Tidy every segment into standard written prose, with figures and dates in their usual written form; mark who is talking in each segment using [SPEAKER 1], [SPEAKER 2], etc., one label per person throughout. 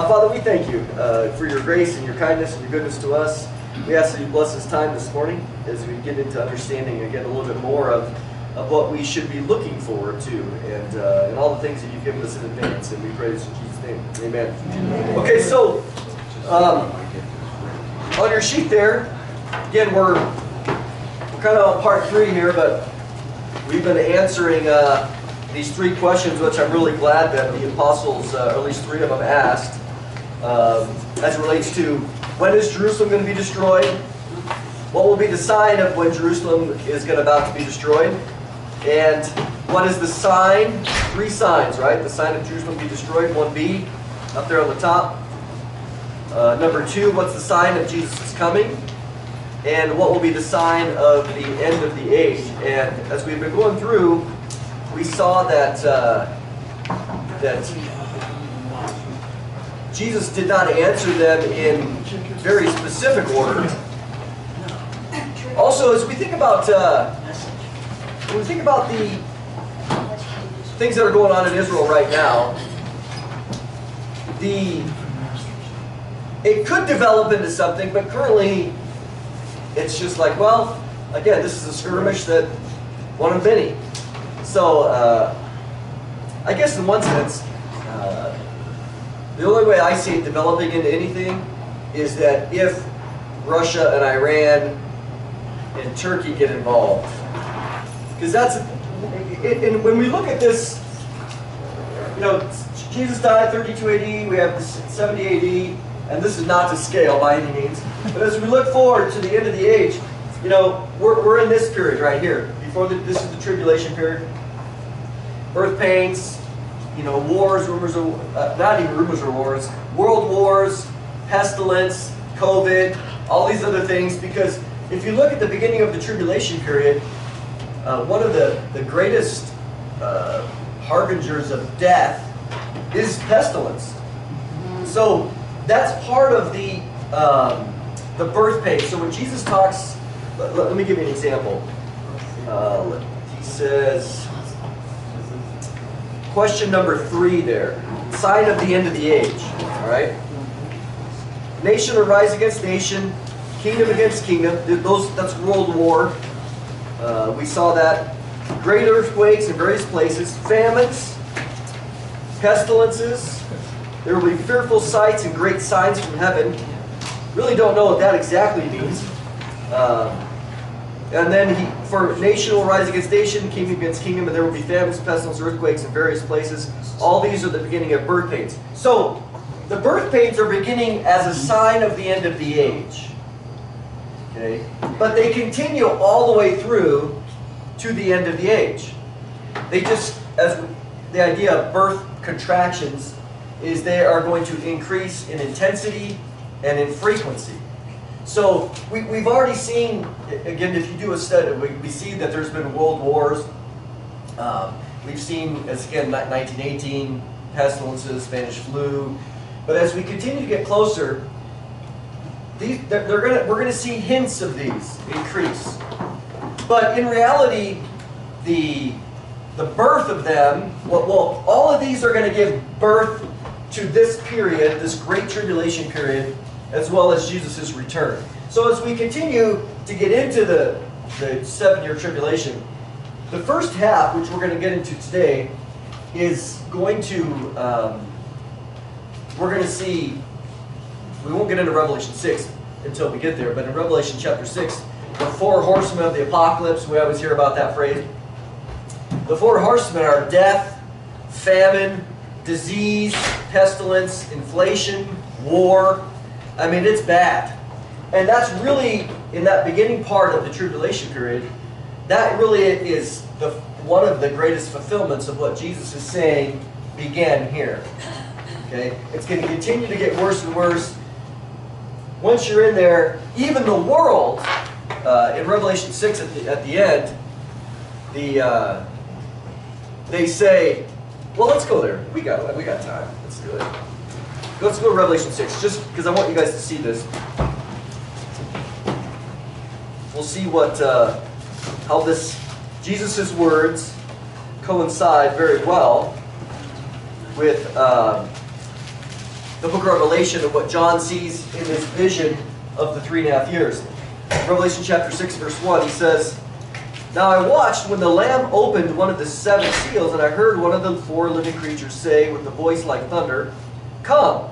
[SPEAKER 1] Father, we thank you for your grace and your kindness and your goodness to us. We ask that you bless this time this morning as we get into understanding and get a little bit more of what we should be looking forward to and all the things that you've given us in advance. And we pray this in Jesus' name. Amen. Okay, so on your sheet there, again, we're kind of on part 3 here, but we've been answering these 3 questions, which I'm really glad that the apostles, at least 3 of them, asked, as it relates to when is Jerusalem going to be destroyed? What will be the sign of when Jerusalem is about to be destroyed? And what is the sign? 3 signs, right? The sign of Jerusalem be destroyed, 1b, up there on the top. Number 2, what's the sign of Jesus' coming? And what will be the sign of the end of the age? And as we've been going through, we saw that Jesus did not answer them in very specific order. Also, as we think about when we think about the things that are going on in Israel right now, it could develop into something, but currently it's just like, well, again, this is a skirmish that one of many. So, I guess in one sense, the only way I see it developing into anything is that if Russia and Iran and Turkey get involved. Because that's, and when we look at this, you know, Jesus died 32 AD, we have 70 AD, and this is not to scale by any means. But as we look forward to the end of the age, you know, we're in this period right here. This is the tribulation period. Birth pains, you know, wars, rumors of, not even rumors of wars, world wars, pestilence, COVID, all these other things. Because if you look at the beginning of the tribulation period, one of the greatest harbingers of death is pestilence. So that's part of the birth pains. So when Jesus talks, let me give you an example. He says, question number 3 there, sign of the end of the age. All right, nation will rise against nation, kingdom against kingdom. That's world war. We saw that. Great earthquakes in various places, famines, pestilences. There will be fearful sights and great signs from heaven. Really don't know what that exactly means. And then for nation will rise against nation, kingdom against kingdom, and there will be famines, pestilence, earthquakes in various places. All these are the beginning of birth pains. So the birth pains are beginning as a sign of the end of the age. Okay? But they continue all the way through to the end of the age. They just, as the idea of birth contractions, is they are going to increase in intensity and in frequency. So we've already seen, again, if you do a study, we see that there's been world wars. We've seen, as again, 1918, pestilences, Spanish flu. But as we continue to get closer, we're going to see hints of these increase. But in reality, the birth of them, well, all of these are going to give birth to this period, this great tribulation period, as well as Jesus' return. So as we continue to get into the 7-year tribulation, the first half, which we're going to get into today, is going to, we're going to see, we won't get into Revelation 6 until we get there, but in Revelation chapter 6, the 4 horsemen of the apocalypse, we always hear about that phrase. The 4 horsemen are death, famine, disease, pestilence, inflation, war. I mean, it's bad. And that's really, in that beginning part of the tribulation period, that really is one of the greatest fulfillments of what Jesus is saying began here. Okay? It's going to continue to get worse and worse. Once you're in there, even the world, in Revelation 6 at the end, they say, well, let's go there. We got time. Let's do it. Let's go to Revelation 6, just because I want you guys to see this. We'll see how this Jesus' words coincide very well with the book of Revelation and what John sees in this vision of the 3.5 years. Revelation chapter 6, verse 1, he says, "Now I watched when the Lamb opened one of the 7 seals, and I heard one of the 4 living creatures say with a voice like thunder, 'Come!'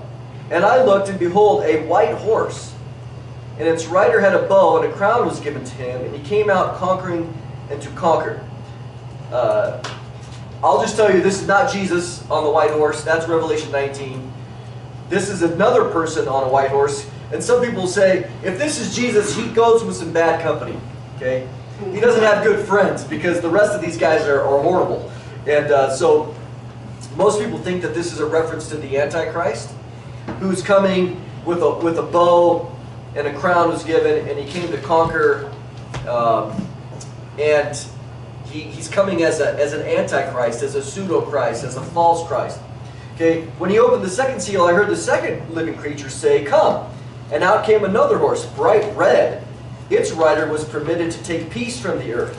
[SPEAKER 1] And I looked, and behold, a white horse. And its rider had a bow, and a crown was given to him, and he came out conquering and to conquer." I'll just tell you, this is not Jesus on the white horse. That's Revelation 19. This is another person on a white horse. And some people say, if this is Jesus, he goes with some bad company. Okay? He doesn't have good friends, because the rest of these guys are horrible. And so most people think that this is a reference to the Antichrist, who's coming with a bow, and a crown was given, and he came to conquer. And he's coming as an Antichrist, as a pseudo-Christ, as a false Christ. Okay? When he opened the second seal, I heard the second living creature say, "Come." And out came another horse, bright red. Its rider was permitted to take peace from the earth,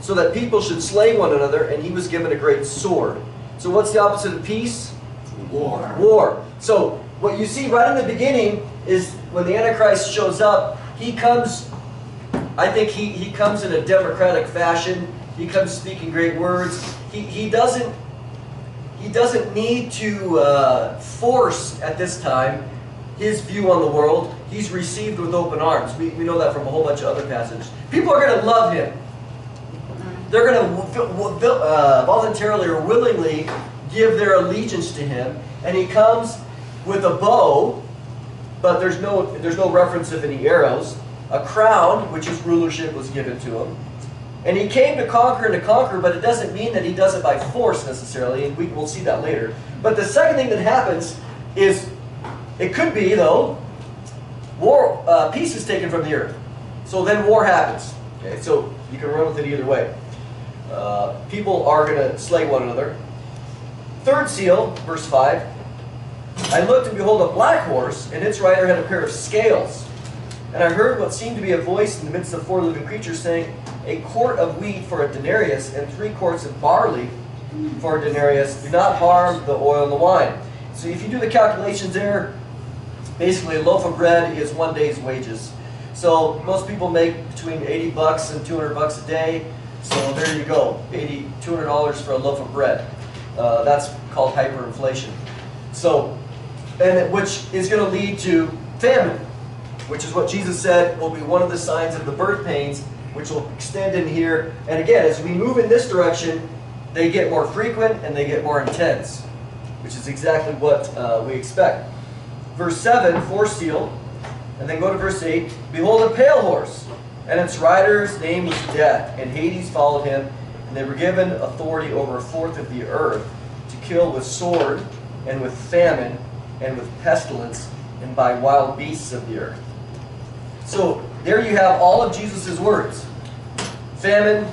[SPEAKER 1] so that people should slay one another, and he was given a great sword. So what's the opposite of peace?
[SPEAKER 2] War.
[SPEAKER 1] War. So what you see right in the beginning is when the Antichrist shows up, he comes, I think he comes in a democratic fashion. He comes speaking great words. He doesn't need to force at this time his view on the world. He's received with open arms. We know that from a whole bunch of other passages. People are going to love him. They're going to voluntarily or willingly give their allegiance to him. And he comes with a bow, but there's no reference of any arrows. A crown, which is rulership, was given to him. And he came to conquer and to conquer, but it doesn't mean that he does it by force necessarily, and we'll see that later. But the second thing that happens is, it could be, though, war, peace is taken from the earth. So then war happens. Okay, so you can run with it either way. People are going to slay one another. Third seal, verse 5. I looked, and behold, a black horse, and its rider had a pair of scales. And I heard what seemed to be a voice in the midst of 4 living creatures saying, "A quart of wheat for a denarius, and 3 quarts of barley for a denarius. Do not harm the oil and the wine." So if you do the calculations there, basically a loaf of bread is 1 day's wages. So most people make between $80 and $200 a day. So there you go, $200 for a loaf of bread. That's called hyperinflation. So, which is going to lead to famine, which is what Jesus said will be one of the signs of the birth pains, which will extend in here. And again, as we move in this direction, they get more frequent and they get more intense, which is exactly what we expect. Verse 7, 4th seal, and then go to verse 8. Behold, a pale horse, and its rider's name was Death, and Hades followed him, and they were given authority over 1/4 of the earth to kill with sword, and with famine, and with pestilence, and by wild beasts of the earth. So there you have all of Jesus' words. Famine,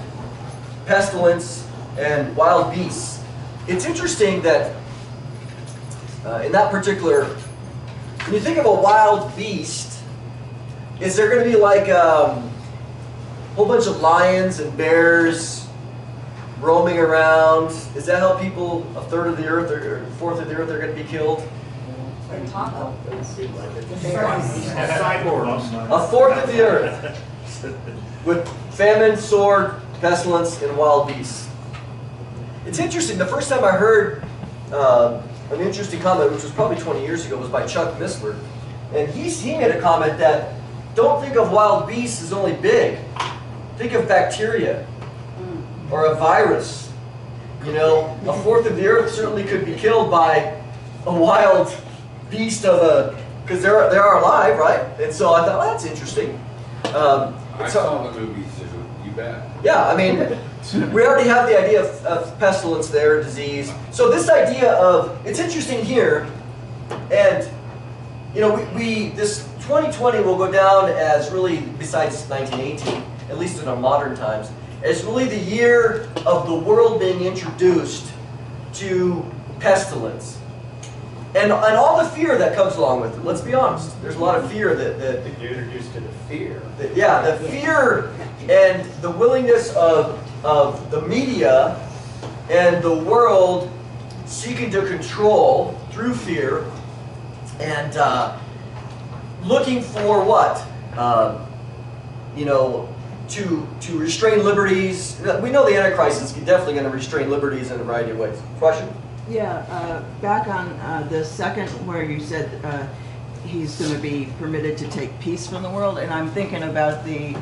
[SPEAKER 1] pestilence, and wild beasts. It's interesting that in that particular, when you think of a wild beast, is there going to be like a whole bunch of lions and bears roaming around? Is that how people, 1/3 of the earth or 1/4 of the earth are going to be killed?
[SPEAKER 2] Or taco.
[SPEAKER 1] A 1/4 of the earth with famine, sword, pestilence, and wild beasts. It's interesting. The first time I heard an interesting comment, which was probably 20 years ago, was by Chuck Missler. And he made a comment that, don't think of wild beasts as only big. Think of bacteria or a virus. You know, 1/4 of the earth certainly could be killed by a wild beast because they are alive, right? And so I thought, well, that's interesting.
[SPEAKER 3] I saw the movies, so you bet.
[SPEAKER 1] Yeah, I mean, we already have the idea of pestilence there, disease. So this idea of, it's interesting here, and, you know, this 2020 will go down as really, besides 1918, at least in our modern times, as really the year of the world being introduced to pestilence. And all the fear that comes along with it. Let's be honest. There's a lot of fear that
[SPEAKER 4] You're introduced to the fear.
[SPEAKER 1] yeah, the fear and the willingness of the media and the world seeking to control through fear and looking for what? You know, to restrain liberties. We know the Antichrist is definitely going to restrain liberties in a variety of ways. Question?
[SPEAKER 4] Yeah, back on the second where you said he's going to be permitted to take peace from the world, and I'm thinking about the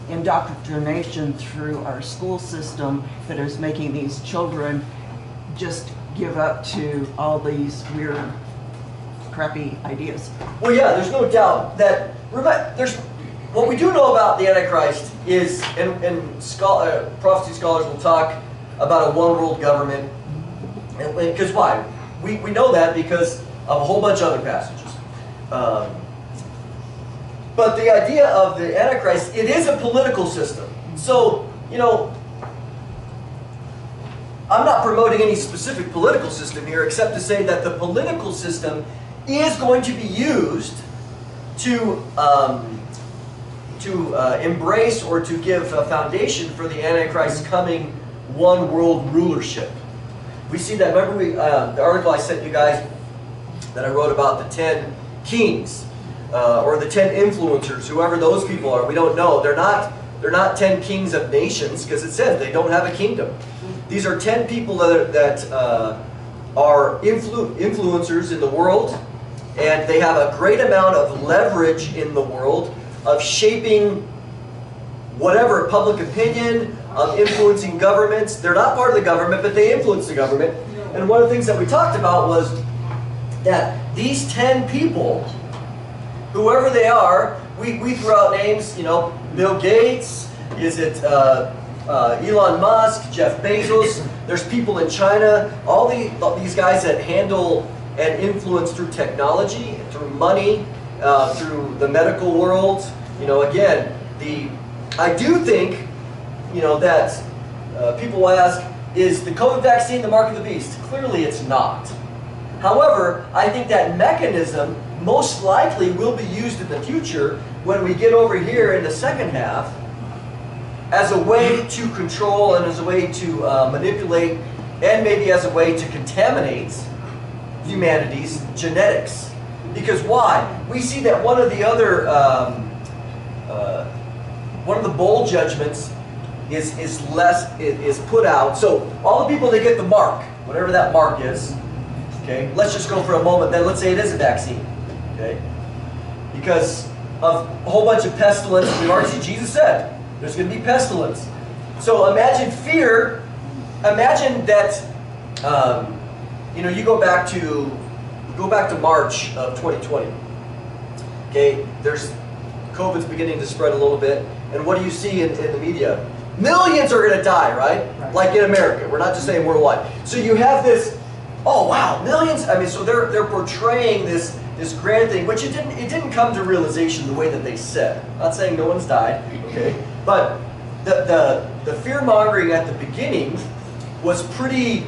[SPEAKER 4] indoctrination through our school system that is making these children just give up to all these weird, crappy ideas.
[SPEAKER 1] Well, yeah, there's no doubt that there's. What we do know about the Antichrist is, and prophecy scholars will talk about a one-world government. Because why? We know that because of a whole bunch of other passages. But the idea of the Antichrist, it is a political system. So, you know, I'm not promoting any specific political system here, except to say that the political system is going to be used to embrace or to give a foundation for the Antichrist's coming one world rulership. We see that, remember the article I sent you guys that I wrote about the 10 kings, or the 10 influencers, whoever those people are, we don't know. They're not 10 kings of nations, because it says they don't have a kingdom. These are 10 people that are influencers in the world, and they have a great amount of leverage in the world of shaping whatever public opinion, of influencing governments. They're not part of the government, but they influence the government. And one of the things that we talked about was that these 10 people, whoever they are, we threw out names, you know, Bill Gates, is it Elon Musk, Jeff Bezos, there's people in China, all these guys that handle and influence through technology, through money, through the medical world. You know, again, I do think, you know, that people will ask, is the COVID vaccine the mark of the beast? Clearly it's not. However, I think that mechanism most likely will be used in the future when we get over here in the second half as a way to control and as a way to manipulate and maybe as a way to contaminate humanity's genetics. Because why? We see that one of the other, one of the bowl judgments is put out. So all the people that get the mark, whatever that mark is, okay, let's just go for a moment then, let's say it is a vaccine, okay? Because of a whole bunch of pestilence, we've already seen, Jesus said, there's going to be pestilence. So imagine fear, imagine that, you know, you go back to March of 2020, okay, COVID's beginning to spread a little bit, and what do you see in the media? Millions are going to die, right? Like in America, we're not just saying worldwide. So you have this, oh wow, millions. I mean, so they're portraying this grand thing, which it didn't come to realization the way that they said. I'm not saying no one's died, okay? But the fear mongering at the beginning was pretty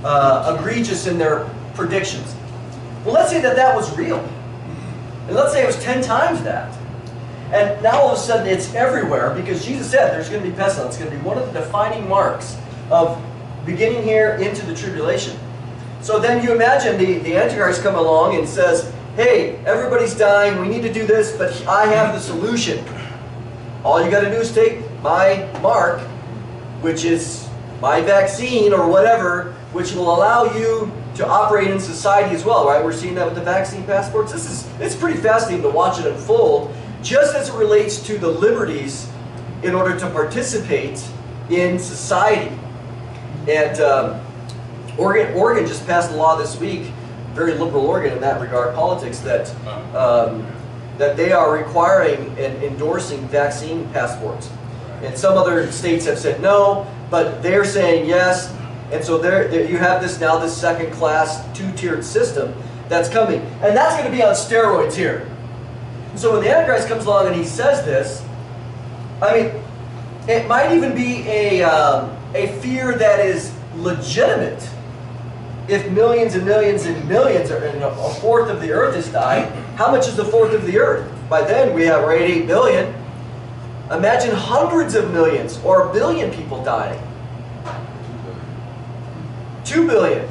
[SPEAKER 1] egregious in their predictions. Well, let's say that was real, and let's say it was 10 times that. And now all of a sudden it's everywhere because Jesus said there's going to be pestilence. It's going to be one of the defining marks of beginning here into the tribulation. So then you imagine the Antichrist come along and says, hey, everybody's dying, we need to do this, but I have the solution. All you got to do is take my mark, which is my vaccine or whatever, which will allow you to operate in society as well, right? We're seeing that with the vaccine passports. It's pretty fascinating to watch it unfold, just as it relates to the liberties in order to participate in society. And Oregon just passed a law this week, very liberal Oregon in that regard, politics, that they are requiring and endorsing vaccine passports. And some other states have said no, but they're saying yes. And so there you have this second-class, two-tiered system that's coming. And that's going to be on steroids here. So when the Antichrist comes along and he says this, I mean, it might even be a fear that is legitimate. If millions and millions and millions, or a fourth of the earth has died, how much is the fourth of the earth? By then we have right 8 billion. Imagine hundreds of millions or 1 billion people dying. 2 billion.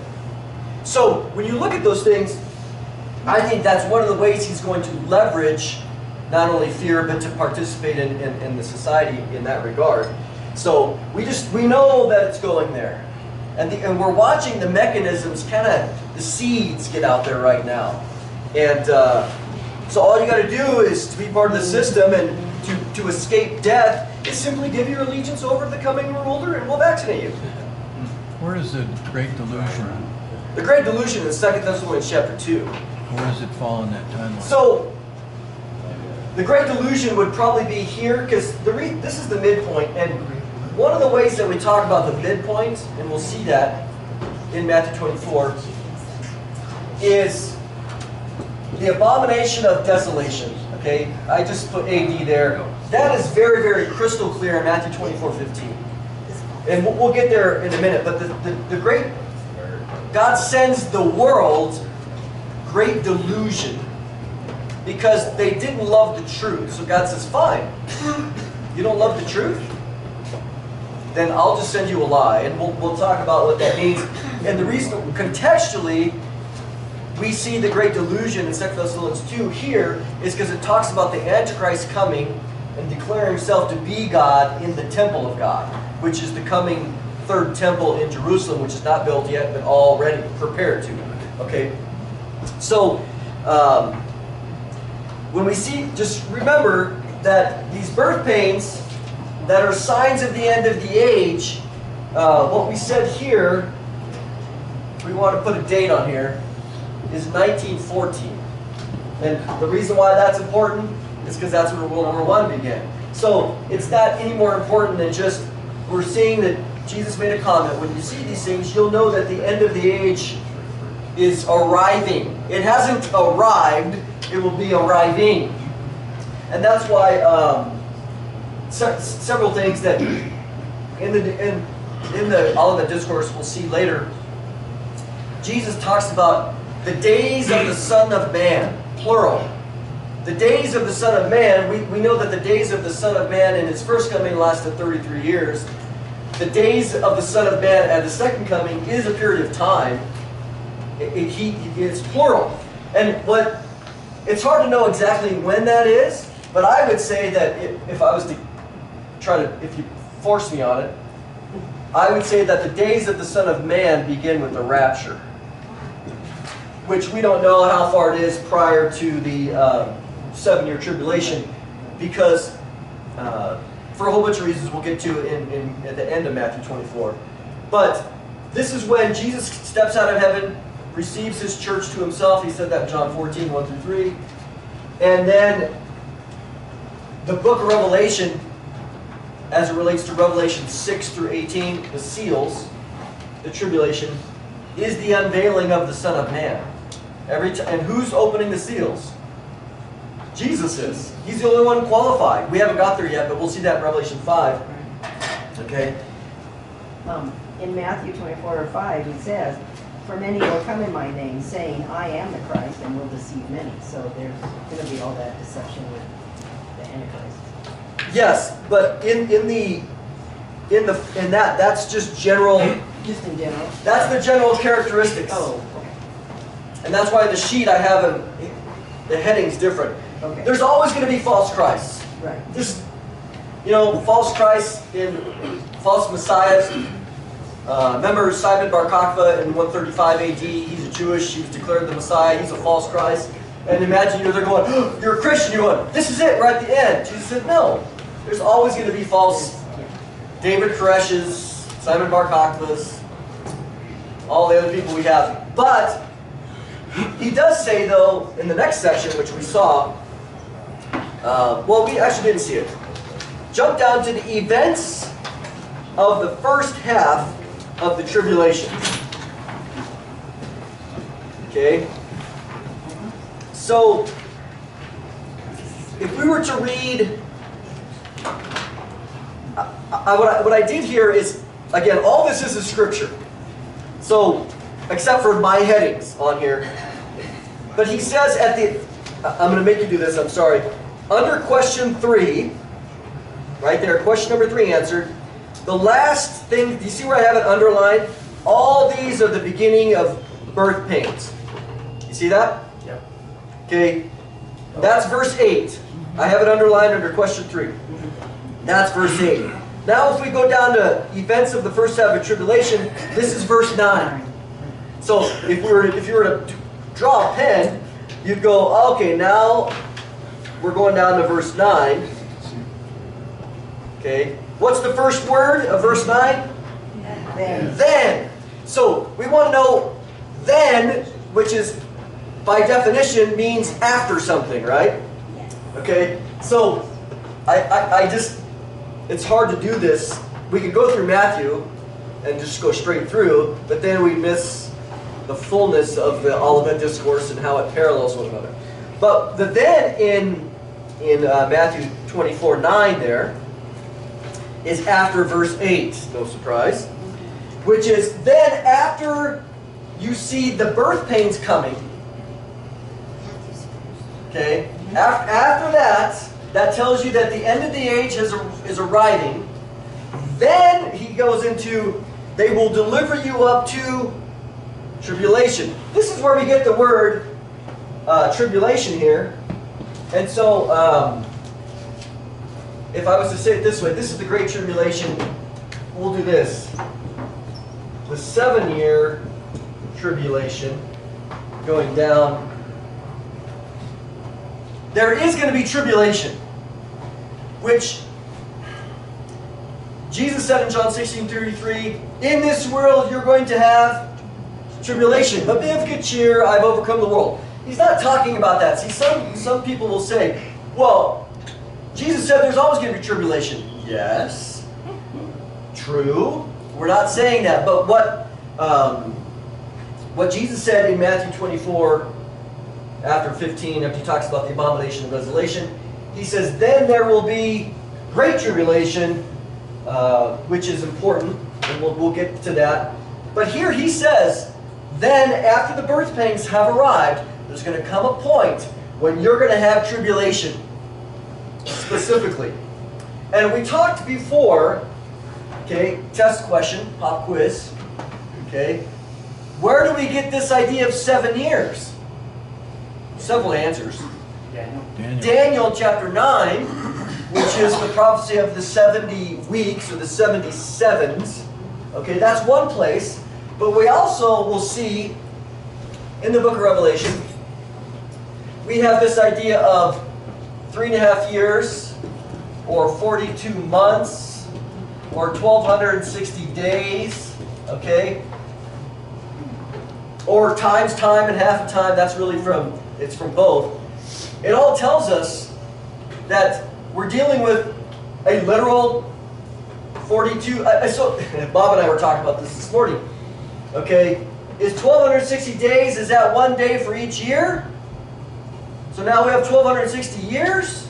[SPEAKER 1] So when you look at those things, I think that's one of the ways he's going to leverage not only fear, but to participate in the society in that regard. So we know that it's going there. And we're watching the mechanisms, kind of the seeds get out there right now. And so all you got to do is to be part of the system and to escape death is simply give your allegiance over to the coming ruler and we'll vaccinate you.
[SPEAKER 5] Where is the Great Delusion?
[SPEAKER 1] The Great Delusion is 2 Thessalonians chapter 2.
[SPEAKER 5] Where does it fall in that timeline?
[SPEAKER 1] So the Great Delusion would probably be here because this is the midpoint. And one of the ways that we talk about the midpoint, and we'll see that in Matthew 24, is the abomination of desolation. Okay, I just put AD there. That is very, very crystal clear in Matthew 24:15. And we'll get there in a minute. But the great, God sends the world great delusion because they didn't love the truth. So God says, fine, you don't love the truth? Then I'll just send you a lie. And we'll talk about what that means. And the reason, contextually, we see the great delusion in 2 Thessalonians 2 here is because it talks about the Antichrist coming and declaring himself to be God in the temple of God, which is the coming third temple in Jerusalem, which is not built yet, but already prepared to. Okay? So, when we see, just remember that these birth pains that are signs of the end of the age, what we said here, we want to put a date on here, is 1914. And the reason why that's important is because that's where World War I began. So it's not any more important than just we're seeing that Jesus made a comment. When you see these things, you'll know that the end of the age is arriving. It hasn't arrived, it will be arriving. And that's why several things that in the Olivet Discourse we'll see later, Jesus talks about the days of the Son of Man, plural. The days of the Son of Man, we know that the days of the Son of Man in his first coming lasted 33 years. The days of the Son of Man at the second coming is a period of time. It's plural. And it's hard to know exactly when that is, but I would say that if I was to if you force me on it, I would say that the days of the Son of Man begin with the rapture, which we don't know how far it is prior to the 7-year tribulation, because for a whole bunch of reasons we'll get to at the end of Matthew 24. But this is when Jesus steps out of heaven, receives his church to himself. He said that in John 14, 1 through 3. And then the book of Revelation, as it relates to Revelation 6 through 18, the seals, the tribulation, is the unveiling of the Son of Man. And who's opening the seals? Jesus is. He's the only one qualified. We haven't got there yet, but we'll see that in Revelation 5. Okay?
[SPEAKER 2] In Matthew 24:5, he says, "For many will come in my name, saying, I am the Christ, and will deceive many." So there's going to be all that deception with the Antichrist.
[SPEAKER 1] Yes, but that's just general.
[SPEAKER 2] Just in general.
[SPEAKER 1] That's the general characteristics.
[SPEAKER 2] Oh, okay.
[SPEAKER 1] And that's why the sheet I have, the heading's different.
[SPEAKER 2] Okay.
[SPEAKER 1] There's always going to be false Christs.
[SPEAKER 2] Right.
[SPEAKER 1] Just, false Christs in false messiahs. Remember Simon Bar Kokhba in 135 AD, he's a Jewish, he was declared the Messiah, he's a false Christ. And imagine they're going, oh, you're a Christian, you're going, this is it, right at the end. Jesus said, no. There's always going to be false David Koresh's, Simon Bar Kokhba's, all the other people we have. But he does say, though, in the next section, which we saw, we actually didn't see it. Jump down to the events of the first half of the tribulation. Okay? So, if we were to read, what I did here is, again, all this is scripture. So, except for my headings on here. But he says I'm going to make you do this, I'm sorry. Under question 3, right there, question number 3 answered, the last thing, do you see where I have it underlined? All these are the beginning of birth pains. You see that?
[SPEAKER 3] Yep.
[SPEAKER 1] Okay, that's verse 8. I have it underlined under question 3. That's verse 8. Now if we go down to events of the first half of tribulation, this is verse 9. So if you were to draw a pen, you'd go, okay, now we're going down to verse 9. Okay, what's the first word of verse 9?
[SPEAKER 2] Then.
[SPEAKER 1] Then. So we want to know then, which is by definition means after something, right? Okay, so I just, it's hard to do this. We could go through Matthew and just go straight through, but then we miss the fullness of the Olivet Discourse and how it parallels one another. But the then in Matthew 24:9 there is after verse 8, no surprise, which is then after you see the birth pains coming. Okay, after that tells you that the end of the age is arriving. Then he goes into, they will deliver you up to tribulation. This is where we get the word tribulation here. And so, if I was to say it this way, this is the Great Tribulation. We'll do this. The 7-year tribulation going down. There is going to be tribulation, which Jesus said in John 16:33, in this world you're going to have tribulation, but be of good cheer, I've overcome the world. He's not talking about that. See, some people will say, well, Jesus said there's always going to be tribulation. Yes, true. We're not saying that, but what Jesus said in Matthew 24, after 15, after he talks about the abomination of desolation, he says, then there will be great tribulation, which is important, and we'll get to that. But here he says, then after the birth pangs have arrived, there's going to come a point when you're going to have tribulation, specifically. And we talked before, okay, test question, pop quiz, okay, where do we get this idea of 7 years? Several answers. Daniel chapter 9, which is the prophecy of the 70 weeks or the 77s. Okay, that's one place. But we also will see in the book of Revelation, we have this idea of 3.5 years or 42 months or 1,260 days. Okay? Or times time and half a time. That's really it's from both. It all tells us that we're dealing with a literal 42. So Bob and I were talking about this morning. Okay, is 1,260 days, is that 1 day for each year? So now we have 1,260 years?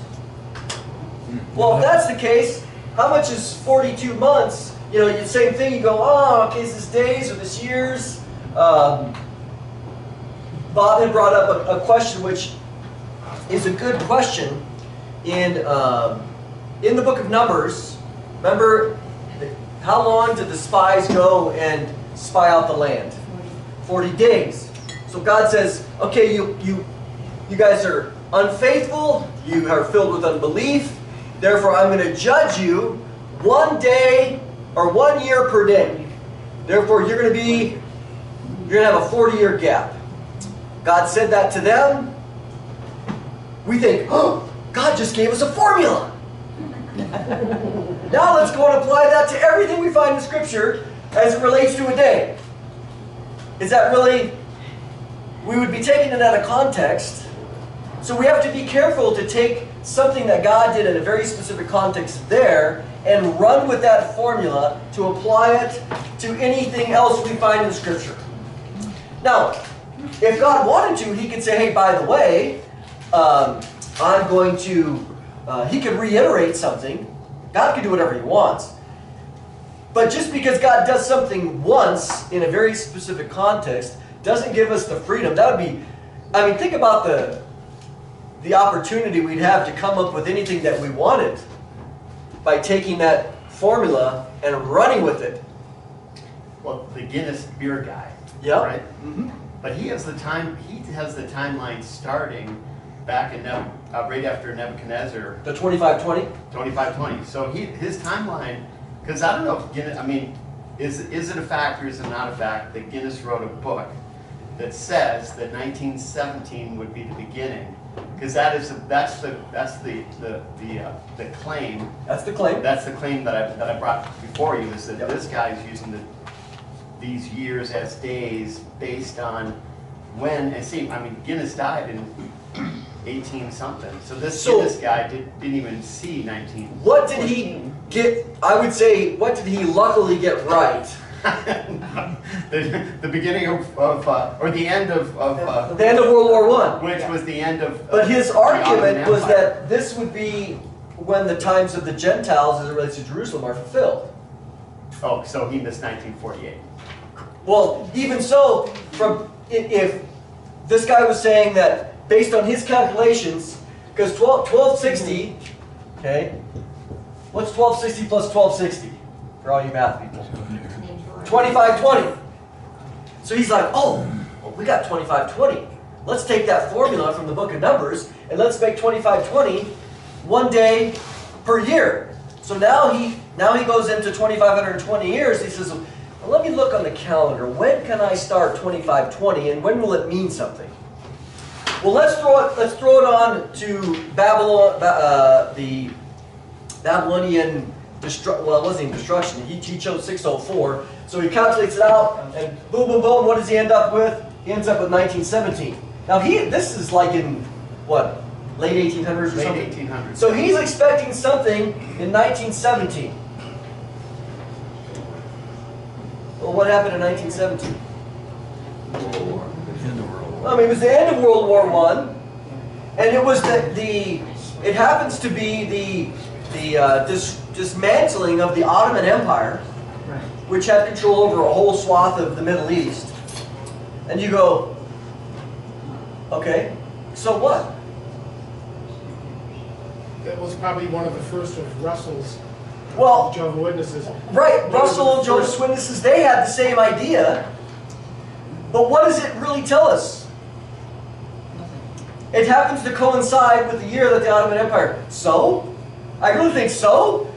[SPEAKER 1] Well, if that's the case, how much is 42 months? You know, same thing, you go, oh, okay, is this days or this years? Bob had brought up a question which is a good question in the book of Numbers. Remember, how long did the spies go and spy out the land? 40 days. So God says, okay, you guys are unfaithful, you are filled with unbelief, therefore I'm going to judge you 1 day or 1 year per day. Therefore you're going to have a 40-year gap. God said that to them. We think, oh, God just gave us a formula. Now let's go and apply that to everything we find in Scripture as it relates to a day. Is that really? We would be taking it out of context. So we have to be careful to take something that God did in a very specific context there and run with that formula to apply it to anything else we find in Scripture. Now, if God wanted to, He could say, hey, by the way, I'm going to, He could reiterate something. God can do whatever He wants. But just because God does something once in a very specific context doesn't give us the freedom. That would be, I mean, think about the opportunity we'd have to come up with anything that we wanted by taking that formula and running with it.
[SPEAKER 6] Well, the Guinness beer guy.
[SPEAKER 1] Yep.
[SPEAKER 6] Right?
[SPEAKER 1] Mm-hmm.
[SPEAKER 6] But he has the timeline starting back in right after Nebuchadnezzar,
[SPEAKER 1] The 2520?
[SPEAKER 6] 2520. So his timeline, because I don't know if Guinness, I mean, is it a fact or is it not a fact that Guinness wrote a book that says that 1917 would be the beginning? Because that's the claim.
[SPEAKER 1] That's the claim.
[SPEAKER 6] That's the claim that I brought before you, is that this guy is using these years as days based on when, and see, I mean, Guinness died in 18 something. So this guy didn't even see 19.
[SPEAKER 1] What did he get? I would say, what did he luckily get right?
[SPEAKER 6] the beginning of or the end of
[SPEAKER 1] The end of World War I.
[SPEAKER 6] which was the end of.
[SPEAKER 1] But his
[SPEAKER 6] the Ottoman
[SPEAKER 1] argument was
[SPEAKER 6] Empire.
[SPEAKER 1] that this would be when the times of the Gentiles, as it relates to Jerusalem, are fulfilled.
[SPEAKER 6] Oh, so he missed 1948.
[SPEAKER 1] Well, even so, if this guy was saying that based on his calculations, because 1260, okay, what's 1260 plus 1260 for all you math people? 2520. So he's like, oh, well, we got 2520. Let's take that formula from the book of Numbers and let's make 2520 one day per year. So now he goes into 2520 years. He says, well, let me look on the calendar. When can I start 2520 and when will it mean something? Well, let's throw it on to Babylon, the Babylonian well, it wasn't even destruction. He chose 604. So he calculates it out, and boom, boom, boom. What does he end up with? He ends up with 1917. Now this is like in what, late 1800s or something?
[SPEAKER 6] Late 1800s.
[SPEAKER 1] So he's expecting something in 1917. Well, what happened in 1917?
[SPEAKER 5] End of World War.
[SPEAKER 1] I mean, it was the end of World War I, and it was it happens to be the dismantling of the Ottoman Empire,
[SPEAKER 2] Right.
[SPEAKER 1] which had control over a whole swath of the Middle East. And you go, okay, so what?
[SPEAKER 7] That was probably one of the first of Russell's
[SPEAKER 1] Well,
[SPEAKER 7] Jehovah's Witnesses.
[SPEAKER 1] right, Russell and Jehovah's Witnesses, they had the same idea, but what does it really tell us? It happens to coincide with the year that the Ottoman Empire. So? I really think so?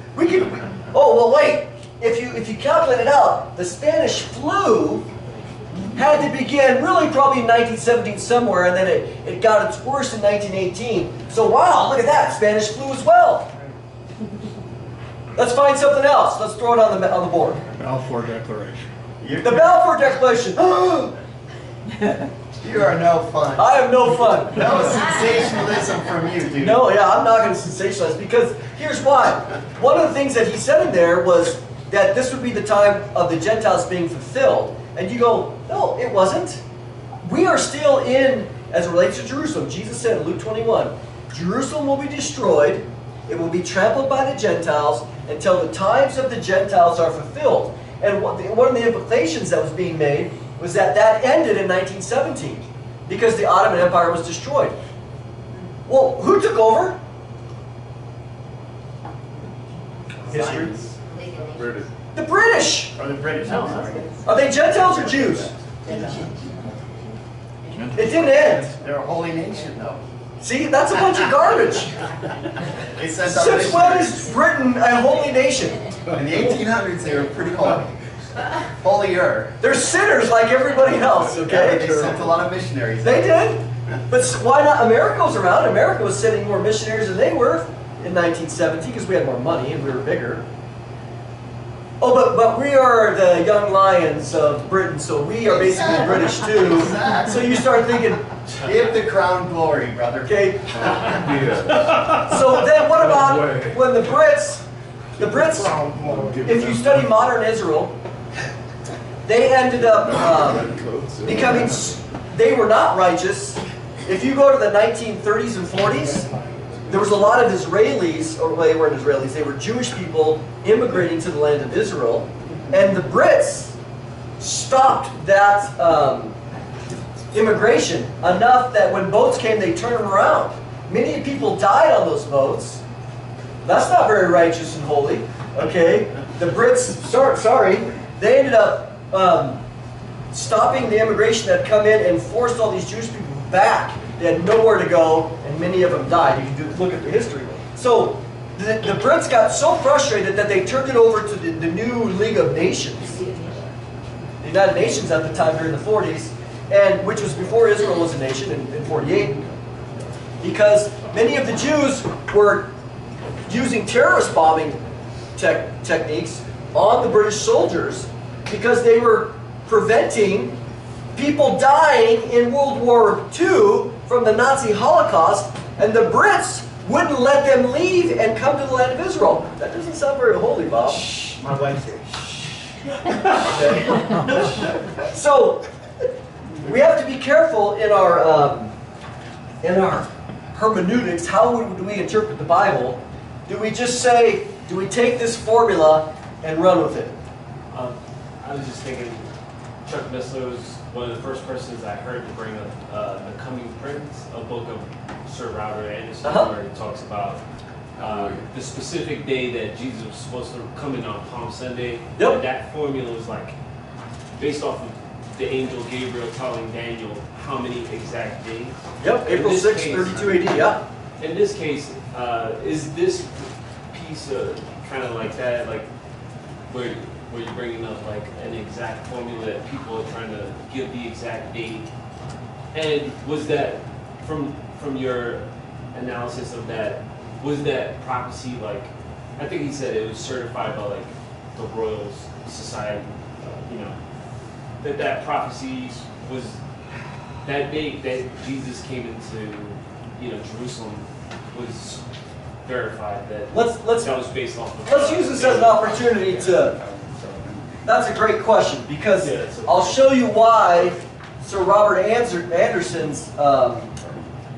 [SPEAKER 1] Oh, well, wait. If you calculate it out, the Spanish flu had to begin really probably in 1917 somewhere, and then it got its worst in 1918. So wow, look at that, Spanish flu as well. Let's find something else. Let's throw it on the board.
[SPEAKER 5] Balfour Declaration.
[SPEAKER 1] The Balfour Declaration.
[SPEAKER 6] You are no fun.
[SPEAKER 1] I am no fun.
[SPEAKER 6] No sensationalism from you, dude.
[SPEAKER 1] No, yeah, I'm not going to sensationalize because here's why. One of the things that he said in there was that this would be the time of the Gentiles being fulfilled. And you go, no, it wasn't. We are still in, as it relates to Jerusalem. Jesus said in Luke 21, Jerusalem will be destroyed. It will be trampled by the Gentiles until the times of the Gentiles are fulfilled. And one of the implications that was being made was that ended in 1917 because the Ottoman Empire was destroyed. Well, who took over? History.
[SPEAKER 3] British.
[SPEAKER 1] The British.
[SPEAKER 6] Or the British, I'm sorry.
[SPEAKER 1] Are they Gentiles or Jews? It didn't end.
[SPEAKER 6] They're a holy nation, though.
[SPEAKER 1] See, that's a bunch of garbage.
[SPEAKER 6] They sent out
[SPEAKER 1] Since when
[SPEAKER 6] missionaries.
[SPEAKER 1] is Britain a holy nation?
[SPEAKER 6] In the 1800s, they were pretty holy. Holier.
[SPEAKER 1] They're sinners like everybody else,
[SPEAKER 6] Yeah,
[SPEAKER 1] okay?
[SPEAKER 6] they sent a lot of missionaries.
[SPEAKER 1] They did. But why not? America was around. America was sending more missionaries than they were in 1917 because we had more money and we were bigger. Oh, but we are the young lions of Britain, so we are basically British too.
[SPEAKER 6] Exactly.
[SPEAKER 1] So you start thinking,
[SPEAKER 6] Give the crown glory, brother.
[SPEAKER 1] okay,
[SPEAKER 3] Yeah.
[SPEAKER 1] so then what about when the Brits, if you study modern Israel, they ended up becoming, they were not righteous. If you go to the 1930s and 40s, there was a lot of Israelis, or well, they weren't Israelis, they were Jewish people immigrating to the land of Israel. And the Brits stopped that immigration enough that when boats came, they turned them around. Many people died on those boats. That's not very righteous and holy, okay? The Brits, sorry, they ended up stopping the immigration that had come in and forced all these Jewish people back. They had nowhere to go, and many of them died. You can look at the history. So the Brits got so frustrated that they turned it over to the new League of Nations, the United Nations at the time during the 40s, and which was before Israel was a nation in 48, because many of the Jews were using terrorist bombing techniques on the British soldiers because they were preventing people dying in World War II from the Nazi Holocaust, and the Brits wouldn't let them leave and come to the land of Israel. That doesn't sound very holy, Bob.
[SPEAKER 6] My wife said,
[SPEAKER 1] Okay. So we have to be careful in our hermeneutics. How do we interpret the Bible? Do we just say, do we take this formula and run with it?
[SPEAKER 8] I was just thinking, Chuck Missler was one of the first persons I heard to bring up The Coming Prince, a book of Sir Robert Anderson, where he talks about the specific day that Jesus was supposed to come in on Palm Sunday.
[SPEAKER 1] Yep.
[SPEAKER 8] And that formula was like based off of the angel Gabriel telling Daniel how many exact days.
[SPEAKER 1] Yep, April 6, 32 AD, yeah.
[SPEAKER 8] In this case, is this piece kind of like that, like where you're bringing up like an exact formula that people are trying to give the exact date? And was that from your analysis of that, was that prophecy like, I think he said it was certified by like the Royal Society, that prophecy was that date that Jesus came into Jerusalem was verified, that
[SPEAKER 1] Let's
[SPEAKER 8] that was based off of.
[SPEAKER 1] let's use this as an opportunity to. That's a great question, because
[SPEAKER 8] Yeah, it's okay.
[SPEAKER 1] I'll show you why Sir Robert Anderson's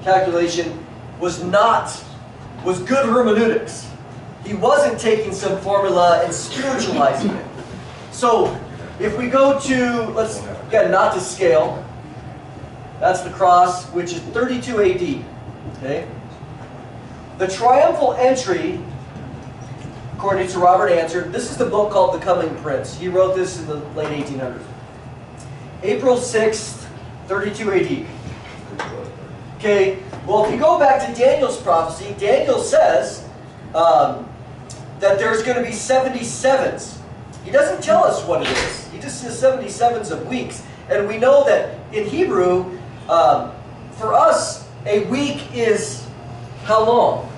[SPEAKER 1] calculation was good hermeneutics. He wasn't taking some formula and spiritualizing it. So if we go to, let's again not to scale. That's the cross, which is 32 AD. Okay. The triumphal entry, according to Robert Answer, this is the book called The Coming Prince. He wrote this in the late 1800s. April 6th, 32 AD. Okay, well, if you go back to Daniel's prophecy, Daniel says that there's going to be 77s. He doesn't tell us what it is. He just says 77s of weeks. And we know that in Hebrew, for us, a week is how long?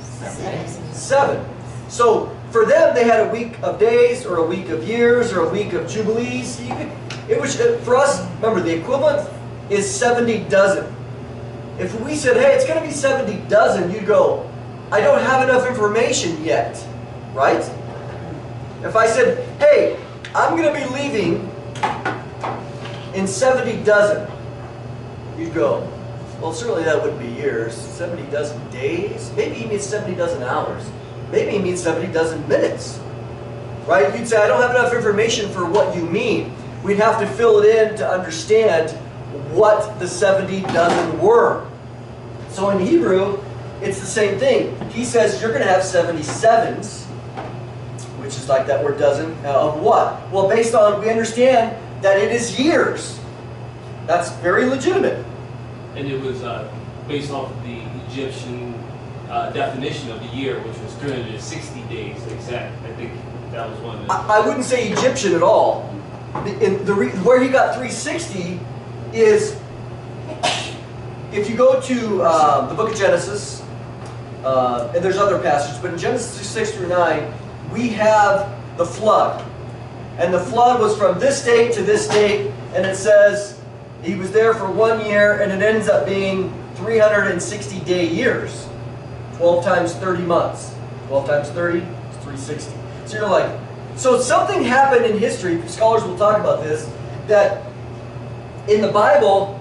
[SPEAKER 1] 7. So for them, they had a week of days, or a week of years, or a week of jubilees. It was for us. Remember, the equivalent is 70 dozen. If we said, "Hey, it's going to be 70 dozen," you'd go, "I don't have enough information yet," right? If I said, "Hey, I'm going to be leaving in 70 dozen," you'd go, "Well, certainly that wouldn't be years. 70 dozen days? Maybe he means 70 dozen hours. Maybe he means 70 dozen minutes." Right? You'd say, "I don't have enough information for what you mean." We'd have to fill it in to understand what the 70 dozen were. So in Hebrew, it's the same thing. He says you're going to have 77s, which is like that word dozen, of what? Well, based on, we understand that it is years. That's very legitimate.
[SPEAKER 8] And it was based off of the Egyptian definition of the year, which was 360 days exact. I think that was one of the...
[SPEAKER 1] I wouldn't say Egyptian at all. Where he got 360 is, if you go to the book of Genesis, and there's other passages, but in Genesis 6 through 9, we have the flood. And the flood was from this date to this date, and it says he was there for 1 year, and it ends up being 360-day years. 12 times 30 months. 12 times 30 is 360. So you're like, so something happened in history, scholars will talk about this, that in the Bible,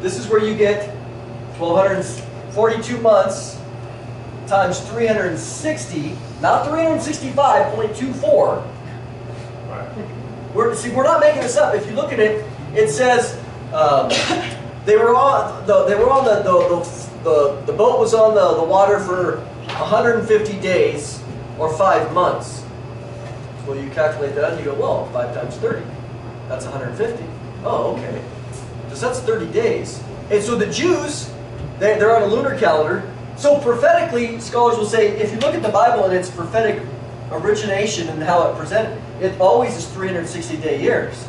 [SPEAKER 1] this is where you get 1,242 months times 360, not 365.24.
[SPEAKER 8] Right.
[SPEAKER 1] We're not making this up. If you look at it, it says the boat was on the water for 150 days or 5 months. Well, you calculate that and you go, well, 5 times 30, that's 150. Oh, okay. So that's 30 days. And so the Jews, they're on a lunar calendar. So prophetically, scholars will say, if you look at the Bible and its prophetic origination and how it presented, it always is 360-day years,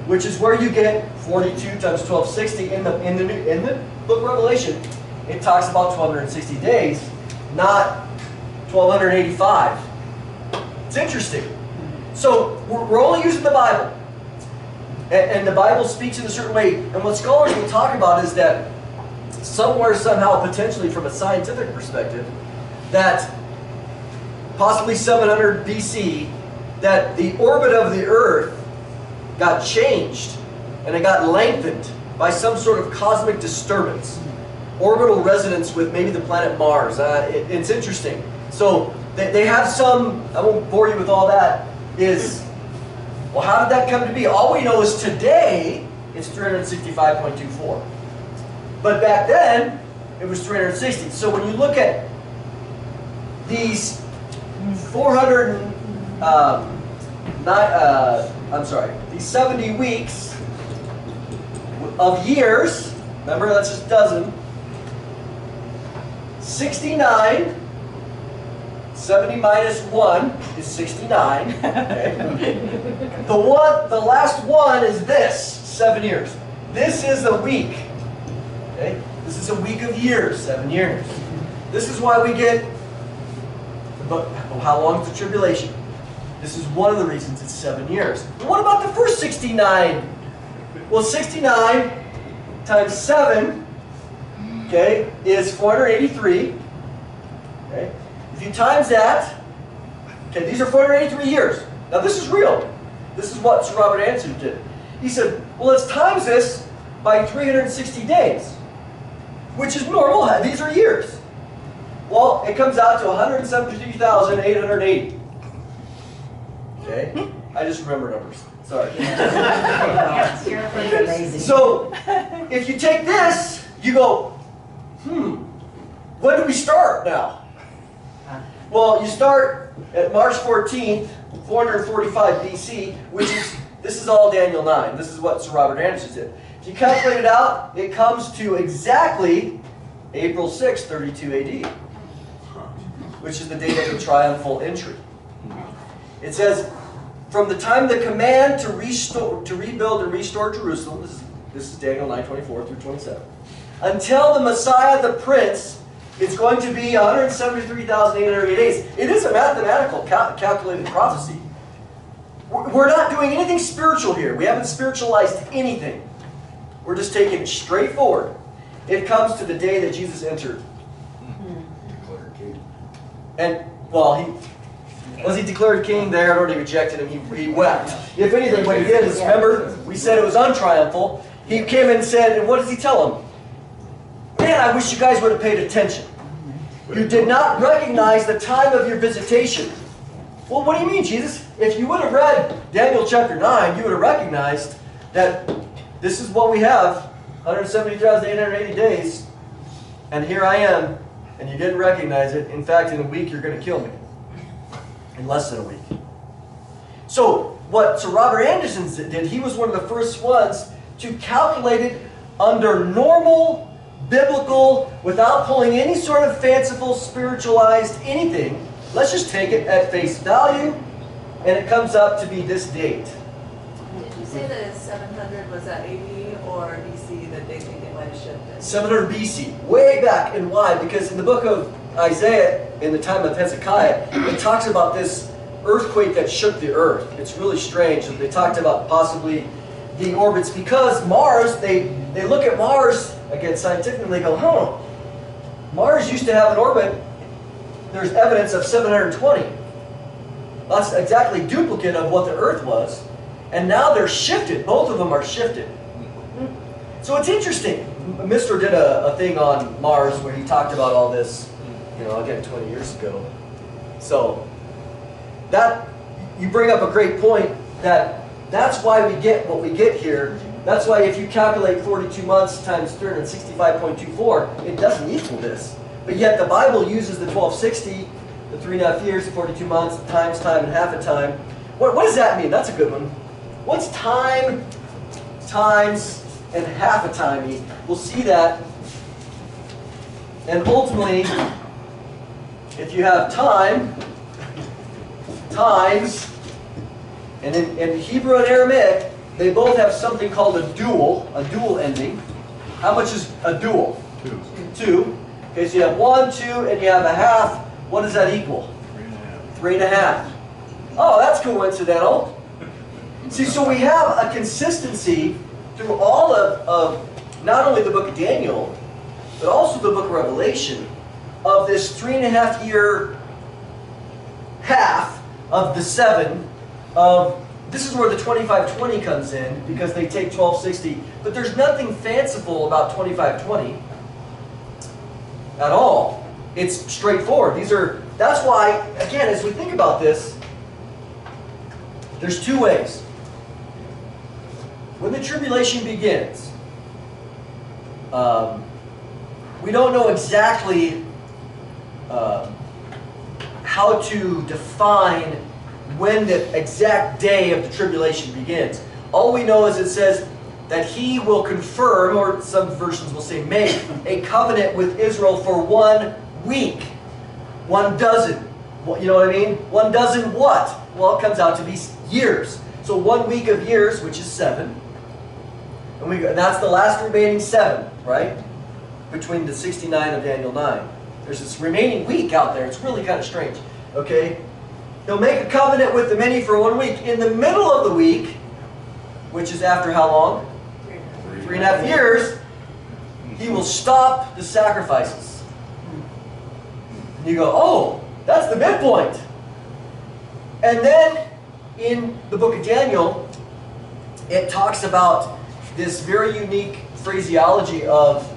[SPEAKER 1] which is where you get 42 times 1260 in the book of Revelation. It talks about 1260 days, not 1285. It's interesting. So we're only using the Bible, and the Bible speaks in a certain way. And what scholars will talk about is that somewhere, somehow, potentially from a scientific perspective, that possibly 700 BC, that the orbit of the Earth got changed and it got lengthened by some sort of cosmic disturbance. Orbital resonance with maybe the planet Mars. It's interesting. So they have some, I won't bore you with all that, is, well, how did that come to be? All we know is today it's 365.24. But back then, it was 360. So when you look at these these 70 weeks of years, remember that's just dozen, 69, 70 minus 1 is 69. Okay. The last one is this, 7 years. This is a week. Okay? This is a week of years, 7 years. This is why we get, but how long is the tribulation? This is one of the reasons it's 7 years. But what about the first 69? Well, 69 times 7, okay, is 483. Okay? If you times that, okay, these are 483 years. Now this is real. This is what Sir Robert Anderson did. He said, well, let's times this by 360 days, which is normal. These are years. Well, it comes out to 173,880. Okay? I just remember numbers. Sorry.
[SPEAKER 2] Amazing.
[SPEAKER 1] So, if you take this, you go, when do we start now? Well, you start at March 14th, 445 BC, which is, this is all Daniel 9. This is what Sir Robert Anderson did. If you calculate it out, it comes to exactly April 6, 32 AD, which is the date of the triumphal entry. It says, from the time the command to rebuild and restore Jerusalem, this is Daniel 9:24 through 27, until the Messiah, the Prince, it's going to be 173,880 days. It is a mathematical calculated prophecy. We're not doing anything spiritual here. We haven't spiritualized anything. We're just taking it straight forward. It comes to the day that Jesus entered.
[SPEAKER 3] Declared king.
[SPEAKER 1] And, well, was he declared king? They had already rejected him. He wept. If anything, what he did is, remember, we said it was untriumphal. He came and said, and what does he tell them? Man, I wish you guys would have paid attention. You did not recognize the time of your visitation. Well, what do you mean, Jesus? If you would have read Daniel chapter 9, you would have recognized that this is what we have, 170,880 days, and here I am, and you didn't recognize it. In fact, in a week, you're going to kill me. In less than a week. So, what Sir Robert Anderson did, he was one of the first ones to calculate it under normal, biblical, without pulling any sort of fanciful, spiritualized anything. Let's just take it at face value, and it comes up to be this date.
[SPEAKER 9] Did you say that 700 was that AD or BC that they think it might have shifted?
[SPEAKER 1] 700 BC, way back. And why? Because in the book of Isaiah, in the time of Hezekiah, it talks about this earthquake that shook the earth. It's really strange. They talked about possibly the orbits, because Mars, they look at Mars, again, scientifically, and they go, Mars used to have an orbit, there's evidence of 720. That's exactly duplicate of what the Earth was. And now they're shifted. Both of them are shifted. So it's interesting. Mr. did a thing on Mars where he talked about all this, again, 20 years ago. So that, you bring up a great point, that's why we get what we get here. That's why if you calculate 42 months times 365.24, it doesn't equal this. But yet the Bible uses the 1260, the 3.5 years, 42 months, times time, and half a time. What does that mean? That's a good one. What's time times and half a time e. We'll see that. And ultimately, if you have time times, and in Hebrew and Aramaic, they both have something called a dual ending. How much is a dual?
[SPEAKER 5] 2.
[SPEAKER 1] 2. Okay, so you have 1, 2, and you have a half. What does that equal? 3.5. Oh, that's coincidental. See, so we have a consistency through all of not only the book of Daniel, but also the book of Revelation, of this 3.5 year half of the 7 of, this is where the 25-20 comes in, because they take 1260, but there's nothing fanciful about 25-20 at all. It's straightforward. That's why, again, as we think about this, there's 2 ways. When the tribulation begins, we don't know exactly how to define when the exact day of the tribulation begins. All we know is it says that he will confirm, or some versions will say make, a covenant with Israel for 1 week. 1 dozen. You know what I mean? 1 dozen what? Well, it comes out to be years. So 1 week of years, which is 7. And that's the last remaining 7, right? Between the 69 of Daniel 9. There's this remaining week out there. It's really kind of strange. Okay? He'll make a covenant with the many for 1 week. In the middle of the week, which is after how long? 3.5 years, he will stop the sacrifices. And you go, oh, that's the midpoint. And then in the book of Daniel, it talks about this very unique phraseology of,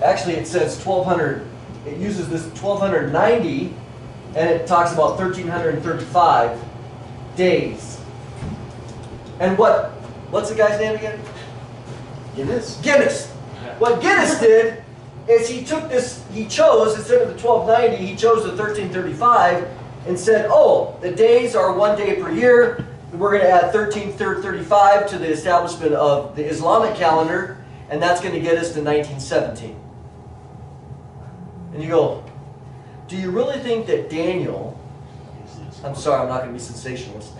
[SPEAKER 1] actually it says 1200, it uses this 1290, and it talks about 1335 days. And what's the guy's name again? Guinness. What Guinness did is he took this, he chose, instead of the 1290, he chose the 1335 and said, oh, the days are 1 day per year. We're going to add 1335 to the establishment of the Islamic calendar, and that's going to get us to 1917. And you go, do you really think that Daniel, I'm sorry, I'm not going to be sensationalist.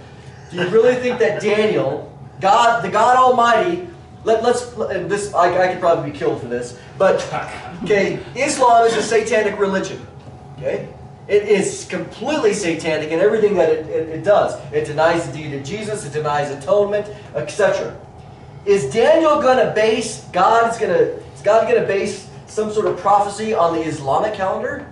[SPEAKER 1] Do you really think that Daniel, God, the God Almighty, and this, I could probably be killed for this, but, okay, Islam is a satanic religion, okay? It is completely satanic in everything that it does. It denies the deity of Jesus, it denies atonement, etc. Is Daniel going to base, is God going to base some sort of prophecy on the Islamic calendar?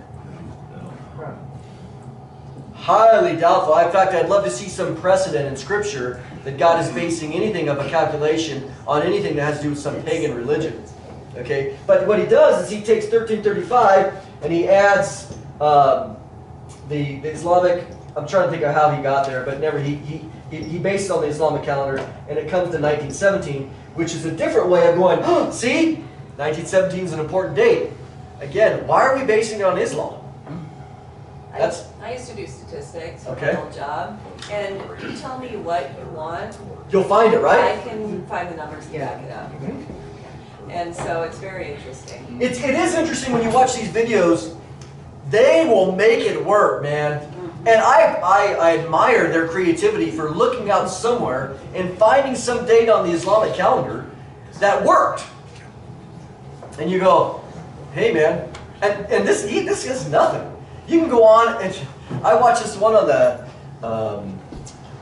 [SPEAKER 1] Highly doubtful. In fact, I'd love to see some precedent in Scripture that God is basing anything of a calculation on anything that has to do with some pagan religion. Okay? But what he does is he takes 1335 and he adds the Islamic, I'm trying to think of how he got there, but never, he based it on the Islamic calendar, and it comes to 1917, which is a different way of going, oh, see? 1917 is an important date. Again, why are we basing it on Islam?
[SPEAKER 9] I used to do statistics for
[SPEAKER 1] Okay.
[SPEAKER 9] my old job, and you tell me what you want,
[SPEAKER 1] You'll find it, right?
[SPEAKER 9] I can find the numbers to back it up. And so it's very interesting.
[SPEAKER 1] It is interesting when you watch these videos. They will make it work, man. And I admire their creativity for looking out somewhere and finding some date on the Islamic calendar that worked. And you go, hey, man. And this is nothing. You can go on, and I watched this one on the,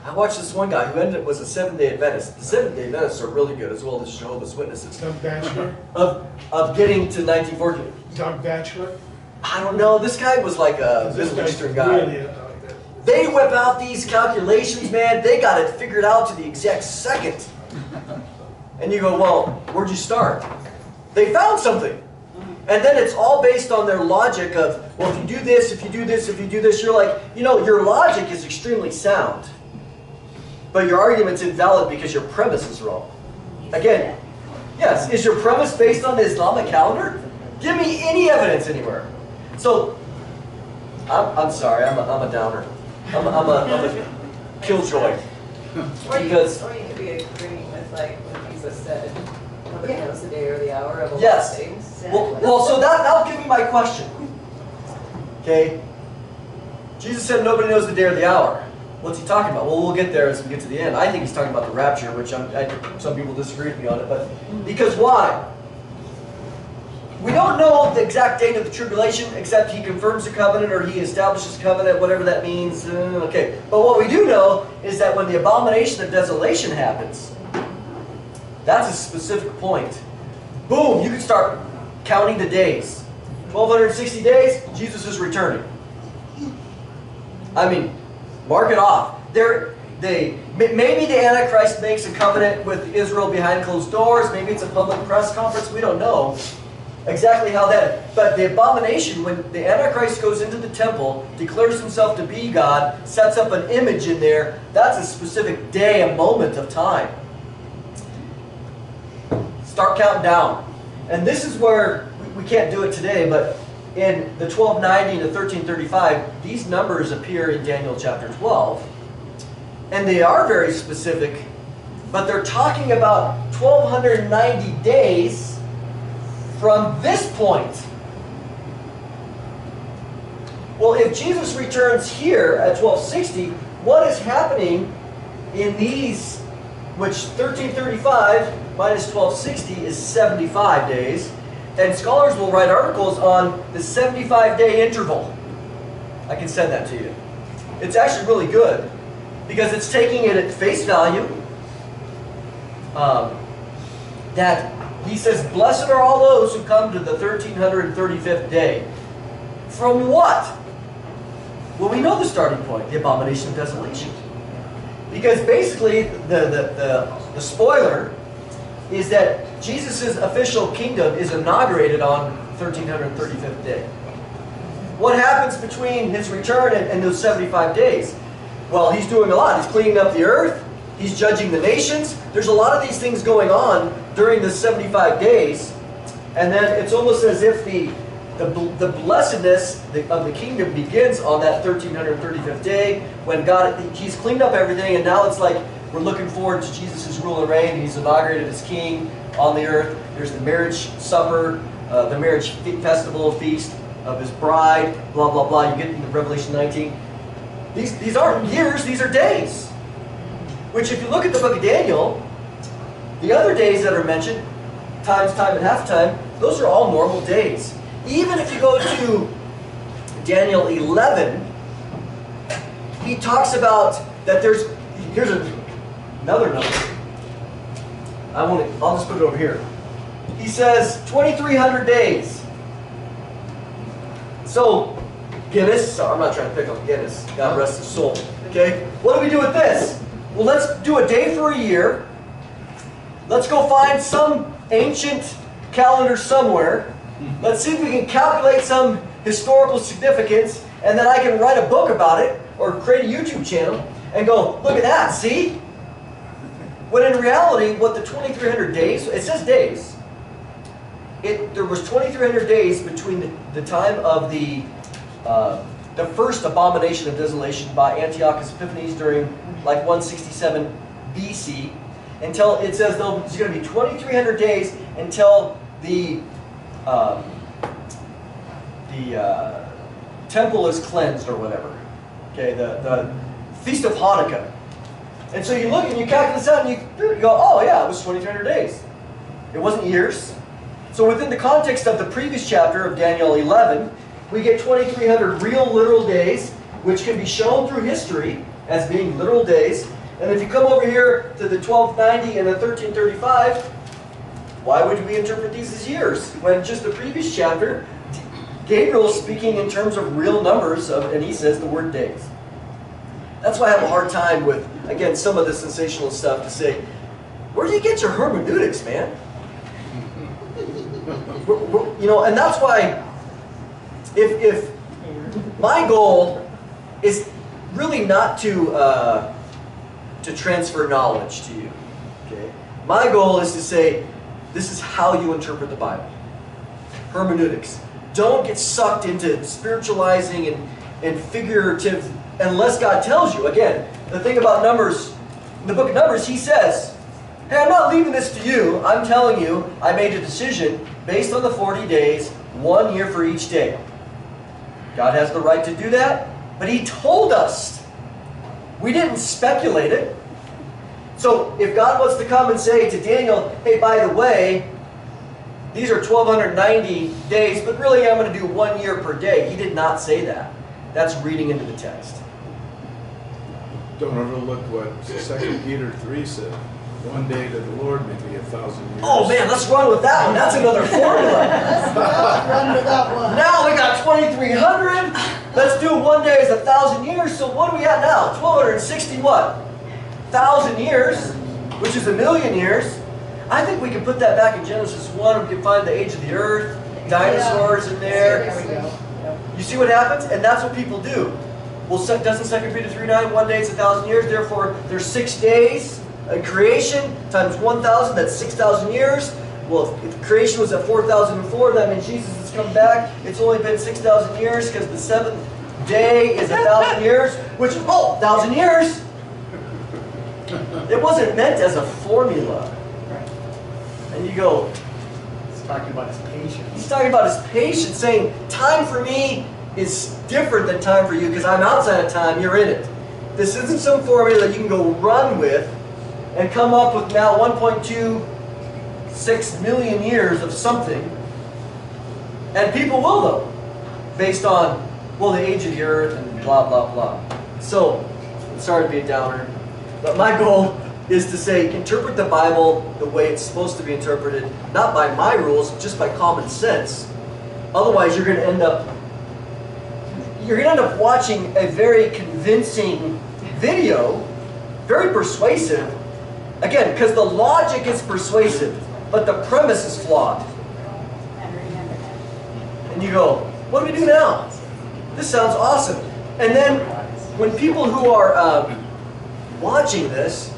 [SPEAKER 1] I watched this one guy who ended up was a Seventh-day Adventist. The Seventh-day Adventists are really good, as well as Jehovah's Witnesses.
[SPEAKER 7] Doug Batchelor?
[SPEAKER 1] Of getting to 1914.
[SPEAKER 7] Doug Batchelor?
[SPEAKER 1] I don't know. This guy was like a Middle Eastern guy.
[SPEAKER 7] Really,
[SPEAKER 1] They whip out these calculations, man. They got it figured out to the exact second. And you go, well, where'd you start? They found something. And then it's all based on their logic of, well, if you do this, if you do this, if you do this, you're like, you know, your logic is extremely sound. But your argument's invalid because your premise is wrong. Again, yes, is your premise based on the Islamic calendar? Give me any evidence anywhere. So, I'm sorry, I'm a downer. I'm a killjoy.
[SPEAKER 9] Or you
[SPEAKER 1] Because
[SPEAKER 9] could be agreeing with like what he Jesus said, nobody
[SPEAKER 2] Yeah.
[SPEAKER 9] knows the day or the hour of a lot of
[SPEAKER 1] Yes.
[SPEAKER 9] things.
[SPEAKER 1] Well, so that'll give me my question. Okay? Jesus said nobody knows the day or the hour. What's he talking about? Well, we'll get there as we get to the end. I think he's talking about the rapture, which some people disagree with me on it, but because why? We don't know the exact date of the tribulation, except he confirms the covenant or he establishes covenant, whatever that means. Okay, but what we do know is that when the abomination of desolation happens, that's a specific point. Boom, you can start counting the days. 1,260 days, Jesus is returning. I mean, mark it off. Maybe the Antichrist makes a covenant with Israel behind closed doors. Maybe it's a public press conference. We don't know exactly how that. But the abomination, when the Antichrist goes into the temple, declares himself to be God, sets up an image in there, that's a specific day, a moment of time. Start counting down. And this is where we can't do it today, but in the 1290 to 1335, these numbers appear in Daniel chapter 12. And they are very specific, but they're talking about 1,290 days from this point. Well, if Jesus returns here at 1260, what is happening in these, which 1335 minus 1260 is 75 days, and scholars will write articles on the 75-day interval. I can send that to you. It's actually really good, because it's taking it at face value, that he says, blessed are all those who come to the 1335th day. From what? Well, we know the starting point, the abomination of desolation. Because basically, the spoiler is that Jesus' official kingdom is inaugurated on 1335th day. What happens between his return and those 75 days? Well, he's doing a lot. He's cleaning up the earth. He's judging the nations. There's a lot of these things going on during the 75 days. And then it's almost as if the blessedness of the kingdom begins on that 1335th day when he's cleaned up everything, and now it's like we're looking forward to Jesus' rule and reign. He's inaugurated as king on the earth. There's the marriage supper, the marriage festival, feast of his bride, blah, blah, blah. You get into Revelation 19. These aren't years, these are days. Which, if you look at the book of Daniel, the other days that are mentioned, times, time, and half time, those are all normal days. Even if you go to Daniel 11, he talks about that here's another number. I'll just put it over here. He says 2,300 days. So, Guinness, I'm not trying to pick on Guinness, God rest his soul. Okay? What do we do with this? Well, let's do a day for a year. Let's go find some ancient calendar somewhere. Let's see if we can calculate some historical significance, and then I can write a book about it or create a YouTube channel and go, look at that, see? When in reality, what the 2,300 days, it says days. There was 2,300 days between the time of the first abomination of desolation by Antiochus Epiphanes during like 167 BC until it says there's going to be 2,300 days until the temple is cleansed or whatever. Okay, the Feast of Hanukkah. And so you look and you calculate this out and you go, oh yeah, it was 2,300 days. It wasn't years. So within the context of the previous chapter of Daniel 11, we get 2,300 real literal days, which can be shown through history as being literal days. And if you come over here to the 1290 and the 1335, why would we interpret these as years? When just the previous chapter, Gabriel is speaking in terms of real numbers, and he says the word days. That's why I have a hard time with, again, some of the sensational stuff to say, where do you get your hermeneutics, man? You know, and that's why if my goal is really not to transfer knowledge to you, okay? My goal is to say, this is how you interpret the Bible. Hermeneutics. Don't get sucked into spiritualizing and figurative unless God tells you. Again, the thing about Numbers, in the book of Numbers, he says, Hey, I'm not leaving this to you. I'm telling you, I made a decision based on the 40 days, 1 year for each day. God has the right to do that, but He told us. We didn't speculate it. So if God wants to come and say to Daniel, hey, by the way, these are 1,290 days, but really I'm going to do 1 year per day. He did not say that. That's reading into the text.
[SPEAKER 5] Don't overlook what 2 Peter 3 said. One day to the Lord may be 1,000 years.
[SPEAKER 1] Oh man, let's run with that one. That's another formula.
[SPEAKER 2] Run with that one.
[SPEAKER 1] Now we got 2,300. Let's do 1 day as 1,000 years. So what are we at now? 1,260 what? 1,000 years, which is 1,000,000 years. I think we can put that back in Genesis 1. We can find the age of the earth, dinosaurs in there.
[SPEAKER 2] There we go. Yep.
[SPEAKER 1] You see what happens? And that's what people do. Well, doesn't 2 Peter 3:9, 1 day is 1,000 years, therefore there's 6 days. Creation times 1,000, that's 6,000 years. Well, if creation was at 4,004, that means Jesus has come back. It's only been 6,000 years because the 7th day is 1,000 years, which, 1,000 years. It wasn't meant as a formula. And you go,
[SPEAKER 6] He's talking about his patience.
[SPEAKER 1] he's talking about his patience, saying, time for me is different than time for you because I'm outside of time, you're in it. This isn't some formula that you can go run with and come up with now 1.26 million years of something. And people will, though, based on, well, the age of the earth and blah, blah, blah. So, sorry to be a downer, but my goal is to say, interpret the Bible the way it's supposed to be interpreted, not by my rules, just by common sense. Otherwise, you're going to end up watching a very convincing video, very persuasive. Again, because the logic is persuasive, but the premise is flawed. And you go, what do we do now? This sounds awesome. And then, when people who are watching this,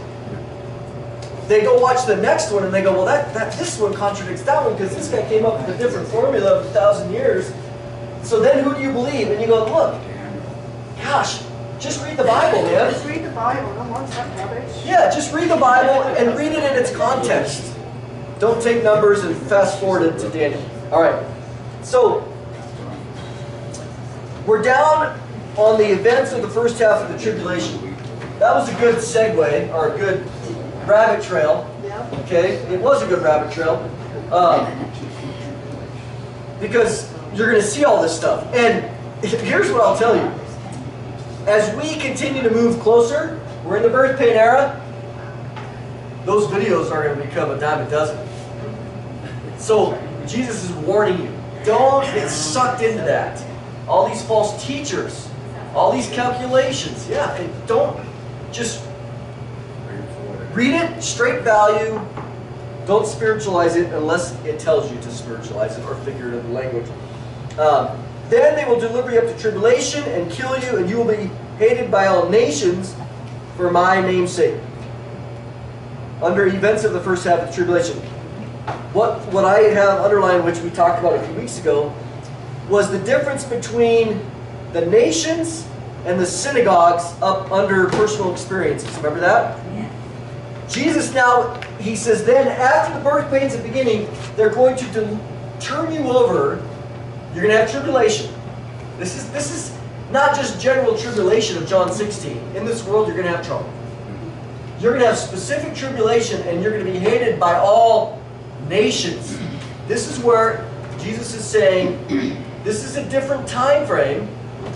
[SPEAKER 1] they go watch the next one and they go, well, this one contradicts that one because this guy came up with a different formula of 1,000 years. So then who do you believe? And you go, look, gosh, just read the Bible, man.
[SPEAKER 2] Just read the Bible. No more stuff rubbish.
[SPEAKER 1] Yeah, just read the Bible and read it in its context. Don't take numbers and fast forward it to Daniel. All right. So, we're down on the events of the first half of the tribulation. That was a good segue, or a good rabbit trail.
[SPEAKER 2] Yep.
[SPEAKER 1] Okay? It was a good rabbit trail. Because you're going to see all this stuff. And here's what I'll tell you. As we continue to move closer, we're in the birth pain era, those videos are going to become a dime a dozen. So Jesus is warning you, don't get sucked into that. All these false teachers, all these calculations, yeah, and don't just read it, straight value, don't spiritualize it unless it tells you to spiritualize it or figurative language. Then they will deliver you up to tribulation and kill you, and you will be hated by all nations for my name's sake. Under events of the first half of the tribulation. What I have underlined, which we talked about a few weeks ago, was the difference between the nations and the synagogues up under personal experiences. Remember that? Yeah. Jesus now, he says, then after the birth pains at the beginning, they're going to turn you over. You're going to have tribulation. This is not just general tribulation of John 16. In this world, you're going to have trouble. You're going to have specific tribulation, and you're going to be hated by all nations. This is where Jesus is saying, this is a different time frame.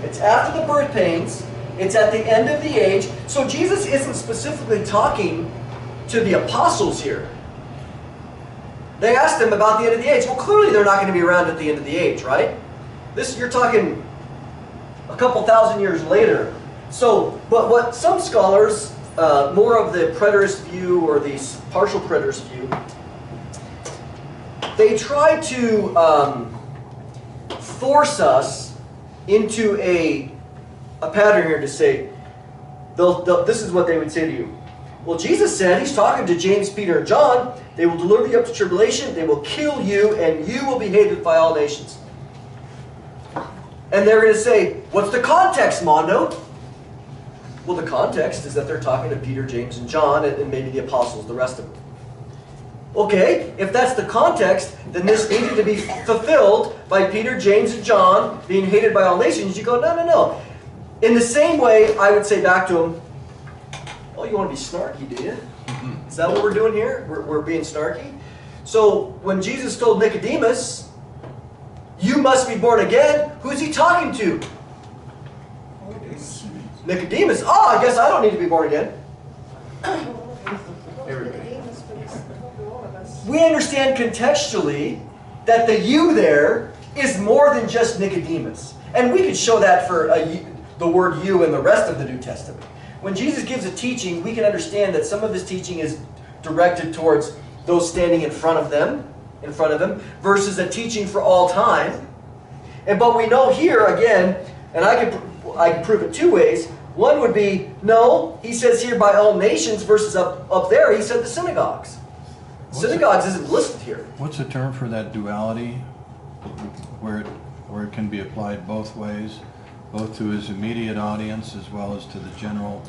[SPEAKER 1] It's after the birth pains. It's at the end of the age. So Jesus isn't specifically talking to the apostles here. They asked them about the end of the age. Well, clearly they're not going to be around at the end of the age, right? You're talking a couple thousand years later. So, but what some scholars, more of the preterist view or the partial preterist view, they try to force us into a pattern here to say, this is what they would say to you. Well, Jesus said, he's talking to James, Peter, and John, they will deliver you up to tribulation, they will kill you, and you will be hated by all nations. And they're going to say, what's the context, Mondo? Well, the context is that they're talking to Peter, James, and John, and maybe the apostles, the rest of them. Okay, if that's the context, then this needed to be fulfilled by Peter, James, and John being hated by all nations. You go, no, no, no. In the same way, I would say back to him, oh, you want to be snarky, do you? Is that what we're doing here? We're being snarky? So when Jesus told Nicodemus, you must be born again, who's he talking to? Nicodemus. Oh, I guess I don't need to be born again.
[SPEAKER 6] Everybody.
[SPEAKER 1] We understand contextually that the you there is more than just Nicodemus. And we could show that for the word you in the rest of the New Testament. When Jesus gives a teaching, we can understand that some of his teaching is directed towards those standing in front of him, versus a teaching for all time. But we know here, again, and I can prove it two ways. One would be, no, he says here by all nations, versus up there, he said the synagogues. Synagogues isn't listed here.
[SPEAKER 10] What's the term for that duality, where it can be applied both ways, both to his immediate audience as well as to the general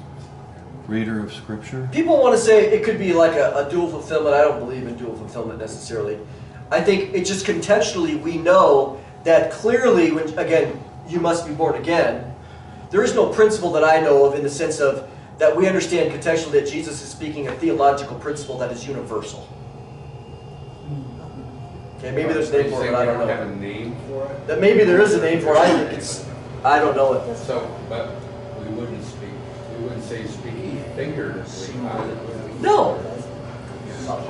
[SPEAKER 10] reader of Scripture?
[SPEAKER 1] People want to say it could be like a dual fulfillment. I don't believe in dual fulfillment necessarily. I think it just contextually we know that clearly, when again, you must be born again, there is no principle that I know of in the sense of that we understand contextually that Jesus is speaking a theological principle that is universal. Okay, maybe there's a name for it, but I don't know.
[SPEAKER 3] Have a name for it?
[SPEAKER 1] That maybe there is a name for it. I think I don't know it.
[SPEAKER 3] So, but we wouldn't say speaking figuratively.
[SPEAKER 1] No.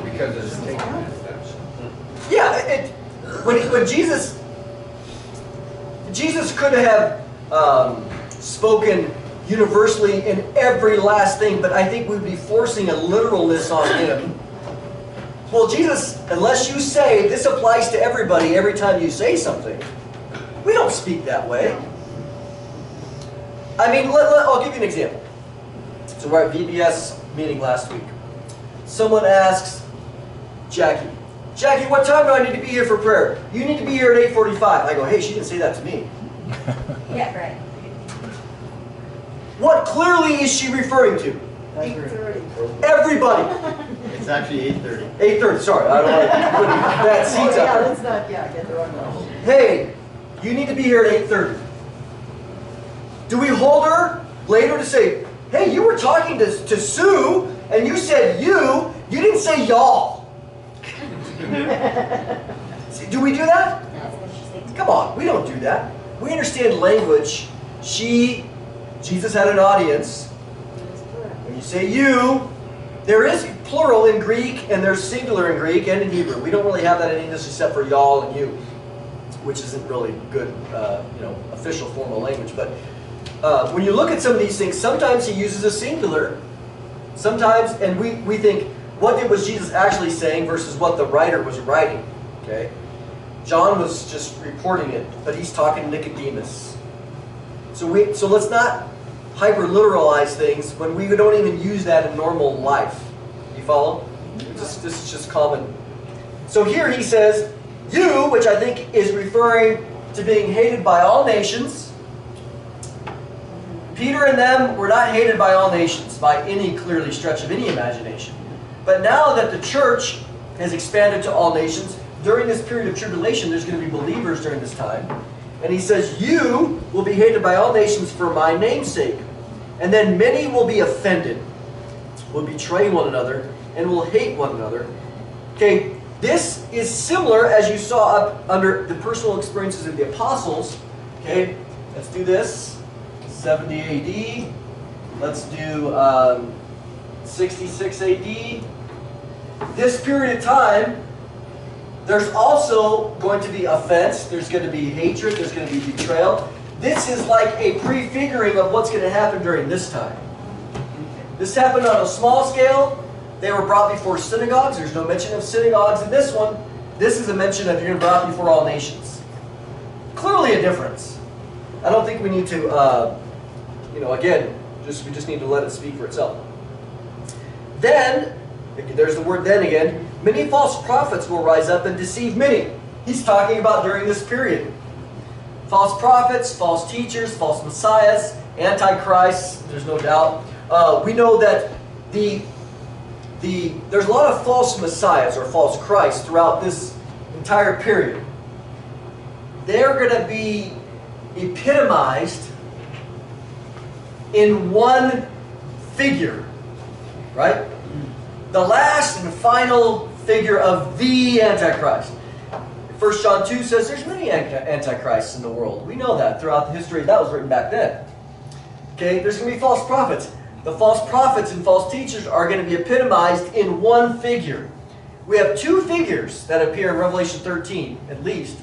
[SPEAKER 3] Because it's taking that steps.
[SPEAKER 1] Yeah, when Jesus could have spoken universally in every last thing, but I think we'd be forcing a literalness on him. Well, Jesus, unless you say this applies to everybody every time you say something, we don't speak that way. I mean, I'll give you an example. So we're at VBS meeting last week. Someone asks Jackie, what time do I need to be here for prayer? You need to be here at 8:45. I go, hey, she didn't say that to me.
[SPEAKER 9] Yeah, right.
[SPEAKER 1] What clearly is she referring to?
[SPEAKER 2] 8:30.
[SPEAKER 1] Everybody.
[SPEAKER 6] It's actually 8:30.
[SPEAKER 1] 8:30, sorry. I don't want to put bad seats
[SPEAKER 2] Yeah,
[SPEAKER 1] out there.
[SPEAKER 2] let's not, get the wrong one.
[SPEAKER 1] Hey, you need to be here at 8:30. Do we hold her later to say, hey, you were talking to Sue, and you said you didn't say y'all. Do we do that? Come on, we don't do that. We understand language. Jesus had an audience. When you say you, there is plural in Greek, and there's singular in Greek and in Hebrew. We don't really have that in English except for y'all and you, which isn't really good, official formal language. But when you look at some of these things, sometimes he uses a singular. Sometimes, and we think, what was Jesus actually saying versus what the writer was writing? Okay, John was just reporting it, but he's talking to Nicodemus. So let's not hyper-literalize things when we don't even use that in normal life. You follow? This is just common. So here he says, you, which I think is referring to being hated by all nations. Peter and them were not hated by all nations by any clearly stretch of any imagination. But now that the church has expanded to all nations, during this period of tribulation, there's going to be believers during this time. And he says, you will be hated by all nations for my name's sake. And then many will be offended, will betray one another, and will hate one another. Okay, this is similar as you saw up under the personal experiences of the apostles. Okay, let's do this. 70 AD. Let's do 66 AD. This period of time, there's also going to be offense. There's going to be hatred. There's going to be betrayal. This is like a prefiguring of what's going to happen during this time. This happened on a small scale. They were brought before synagogues. There's no mention of synagogues in this one. This is a mention of you're going to be brought before all nations. Clearly a difference. I don't think we need to, again, we just need to let it speak for itself. Then, there's the word then again, many false prophets will rise up and deceive many. He's talking about during this period. False prophets, false teachers, false messiahs, antichrists, there's no doubt. We know that the there's a lot of false messiahs or false Christs throughout this entire period. They're going to be epitomized in one figure, right? The last and final figure of the Antichrist. 1 John 2 says there's many antichrists in the world. We know that throughout the history. That was written back then. Okay, there's going to be false prophets. The false prophets and false teachers are going to be epitomized in one figure. We have two figures that appear in Revelation 13, at least.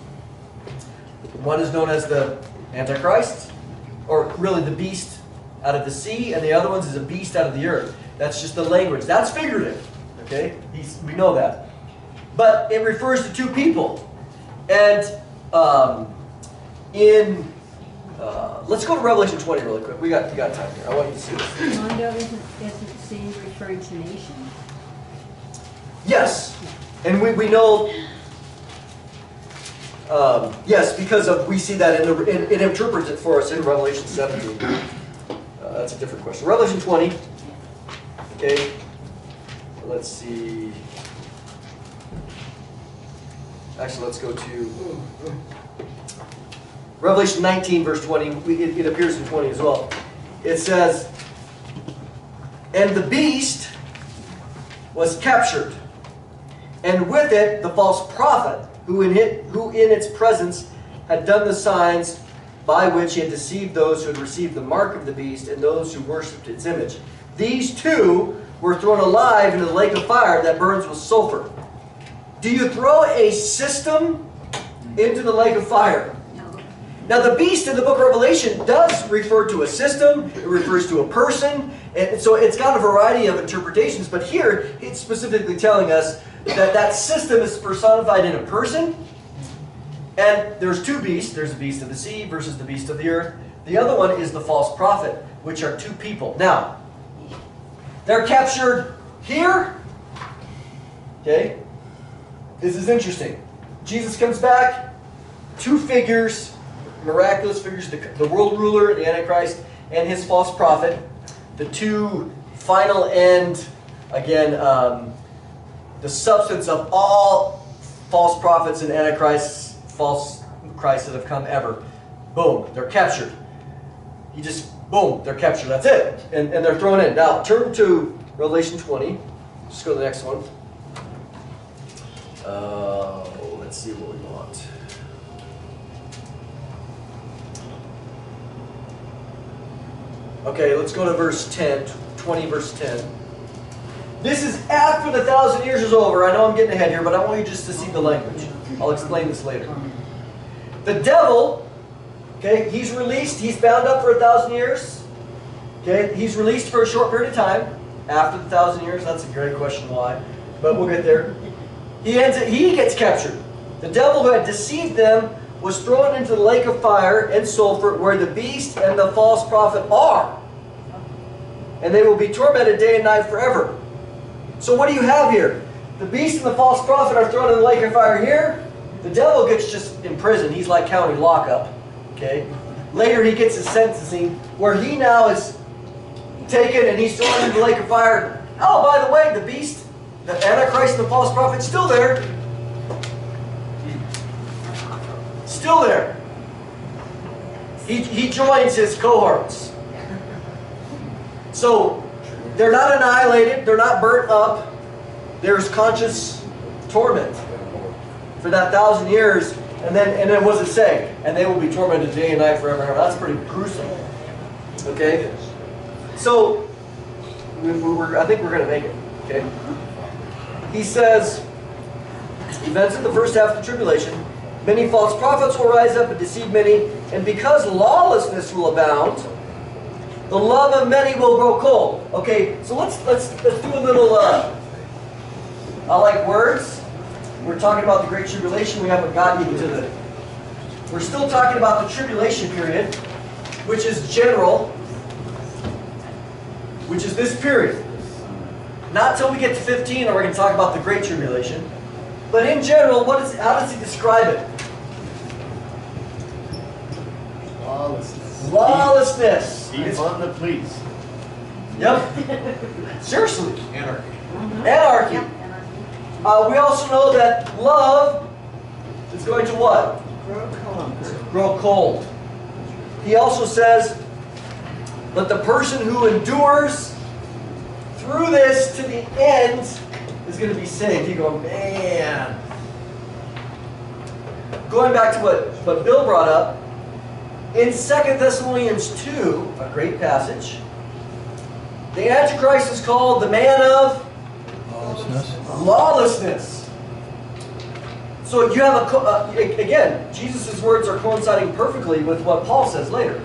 [SPEAKER 1] One is known as the Antichrist, or really the beast out of the sea, and the other one is a beast out of the earth. That's just the language. That's figurative. Okay, we know that. But it refers to two people. And let's go to Revelation 20 really quick. We got time here. I want you to see this.
[SPEAKER 11] Mondo isn't saying referring to nations.
[SPEAKER 1] Yes, and we know. Yes, because we see that it interprets it for us in Revelation 17. That's a different question. Revelation 20. Okay. Let's see. Actually, let's go to Revelation 19, verse 20. It appears in 20 as well. It says, "And the beast was captured, and with it the false prophet, who in its presence had done the signs by which he had deceived those who had received the mark of the beast and those who worshipped its image. These two were thrown alive into the lake of fire that burns with sulfur." Do you throw a system into the lake of fire?
[SPEAKER 11] No.
[SPEAKER 1] Now the beast in the book of Revelation does refer to a system, it refers to a person, and so it's got a variety of interpretations, but here it's specifically telling us that that system is personified in a person, and there's two beasts. There's the beast of the sea versus the beast of the earth. The other one is the false prophet, which are two people. Now, they're captured here. Okay? This is interesting. Jesus comes back, two figures, miraculous figures, the world ruler, the Antichrist, and his false prophet. The two final end, again, the substance of all false prophets and Antichrists, false Christs that have come ever. Boom, they're captured. Boom, they're captured. That's it. And they're thrown in. Now, turn to Revelation 20. Just go to the next one. Let's see what we want. Okay, let's go to verse 10, 20 verse 10. This is after the 1,000 years is over. I know I'm getting ahead here, but I want you just to see the language. I'll explain this later. The devil, okay, he's released. He's bound up for 1,000 years. Okay, he's released for a short period of time. After the 1,000 years, that's a great question why, but we'll get there. He gets captured. The devil who had deceived them was thrown into the lake of fire and sulfur where the beast and the false prophet are. And they will be tormented day and night forever. So what do you have here? The beast and the false prophet are thrown in the lake of fire here. The devil gets just imprisoned. He's like county lockup. Okay. Later he gets his sentencing where he now is taken and he's thrown into the lake of fire. Oh, by the way, the beast, the Antichrist and the false prophet, still there. Still there. He joins his cohorts. So they're not annihilated. They're not burnt up. There's conscious torment for that 1,000 years. And then what does it say? And they will be tormented day and night forever and ever. That's pretty gruesome. Okay? So I think we're going to make it. Okay? He says, events in the first half of the tribulation, many false prophets will rise up and deceive many, and because lawlessness will abound, the love of many will grow cold. Okay, so let's do a little. I like words. We're talking about the Great Tribulation. We haven't gotten into the. We're still talking about the tribulation period, which is general, which is this period. Not till we get to 15 are we going to talk about the Great Tribulation. But in general, how does he describe it?
[SPEAKER 6] Lawlessness.
[SPEAKER 1] Lawlessness.
[SPEAKER 6] He's on the police.
[SPEAKER 1] Yep. Seriously.
[SPEAKER 5] Anarchy.
[SPEAKER 1] Anarchy.
[SPEAKER 2] Yep.
[SPEAKER 1] We also know that love is going to what? Grow cold. He also says, but the person who endures through this to the end is going to be saved. You go, man. Going back to what Bill brought up, in 2 Thessalonians 2, a great passage, the Antichrist is called the man of lawlessness. So you have again, Jesus' words are coinciding perfectly with what Paul says later.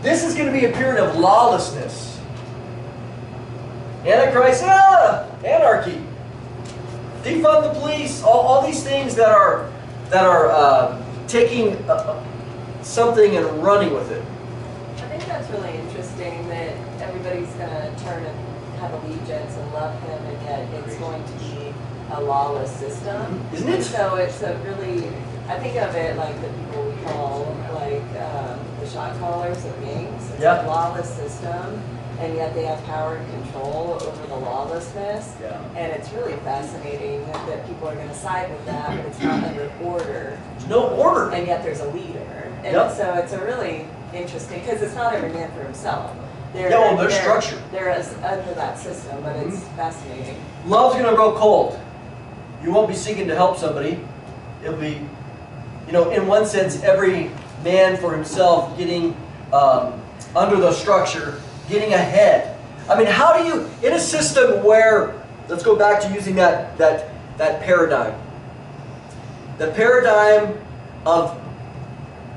[SPEAKER 1] This is going to be a period of lawlessness. Antichrist, anarchy. Defund the police, all these things that are taking something and running with it.
[SPEAKER 9] I think that's really interesting that everybody's going to turn and have allegiance and love him, and yet it's going to be a lawless system.
[SPEAKER 1] Isn't it?
[SPEAKER 9] So it's a really, I think of it like the people we call like the shot callers of gangs. It's a lawless system, and yet they have power and control over the lawlessness.
[SPEAKER 1] Yeah.
[SPEAKER 9] And it's really fascinating that people are going to side with that, but it's not under order.
[SPEAKER 1] There's no order.
[SPEAKER 9] And yet there's a leader. And so it's a really interesting, because it's not every man for himself. They're
[SPEAKER 1] structured.
[SPEAKER 9] They're under that system, but it's fascinating.
[SPEAKER 1] Love's going to grow cold. You won't be seeking to help somebody. It'll be, in one sense, every man for himself getting under the structure, getting ahead. I mean, how do you, in a system where, let's go back to using that paradigm. The paradigm of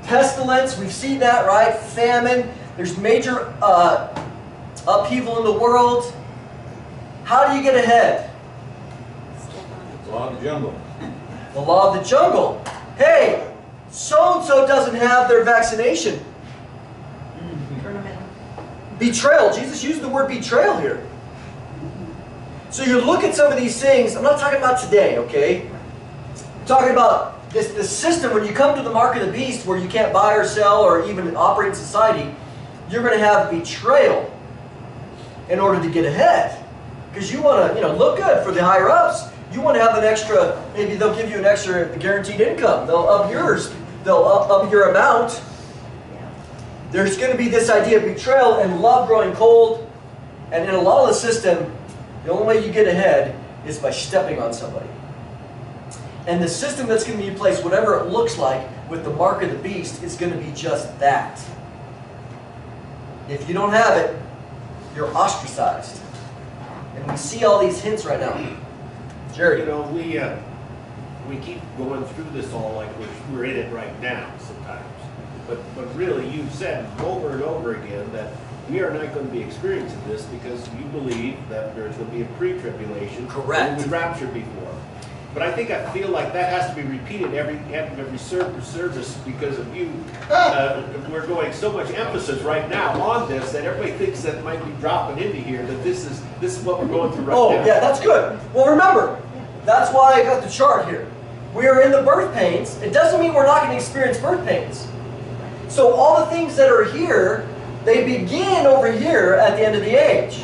[SPEAKER 1] pestilence, we've seen that, right? Famine, there's major upheaval in the world. How do you get ahead?
[SPEAKER 5] Law of the jungle.
[SPEAKER 1] The law of the jungle. Hey, so-and-so doesn't have their vaccination.
[SPEAKER 2] Turn them in.
[SPEAKER 1] Betrayal. Jesus used the word betrayal here. So you look at some of these things. I'm not talking about today, okay? I'm talking about this system. When you come to the mark of the beast, where you can't buy or sell or even operate in society, you're going to have betrayal in order to get ahead. Because you want to, look good for the higher ups. You want to have an extra. Maybe they'll give you an extra guaranteed income. They'll up yours. They'll up your amount. There's going to be this idea of betrayal and love growing cold. And in a lawless system, the only way you get ahead is by stepping on somebody. And the system that's going to be in place, whatever it looks like, with the mark of the beast, is going to be just that. If you don't have it, you're ostracized. And we see all these hints right now. Jerry.
[SPEAKER 12] We keep going through this all like we're in it right now sometimes. But really, you've said over and over again that we are not going to be experiencing this because you believe that there's going to be a pre-tribulation.
[SPEAKER 1] Correct.
[SPEAKER 12] We raptured before. But I feel like that has to be repeated every service because of you. We're going so much emphasis right now on this that everybody thinks that might be dropping into here that this is what we're going through right now.
[SPEAKER 1] Oh, yeah, that's good. Well, remember, that's why I got the chart here. We are in the birth pains. It doesn't mean we're not going to experience birth pains. So all the things that are here, they begin over here at the end of the age.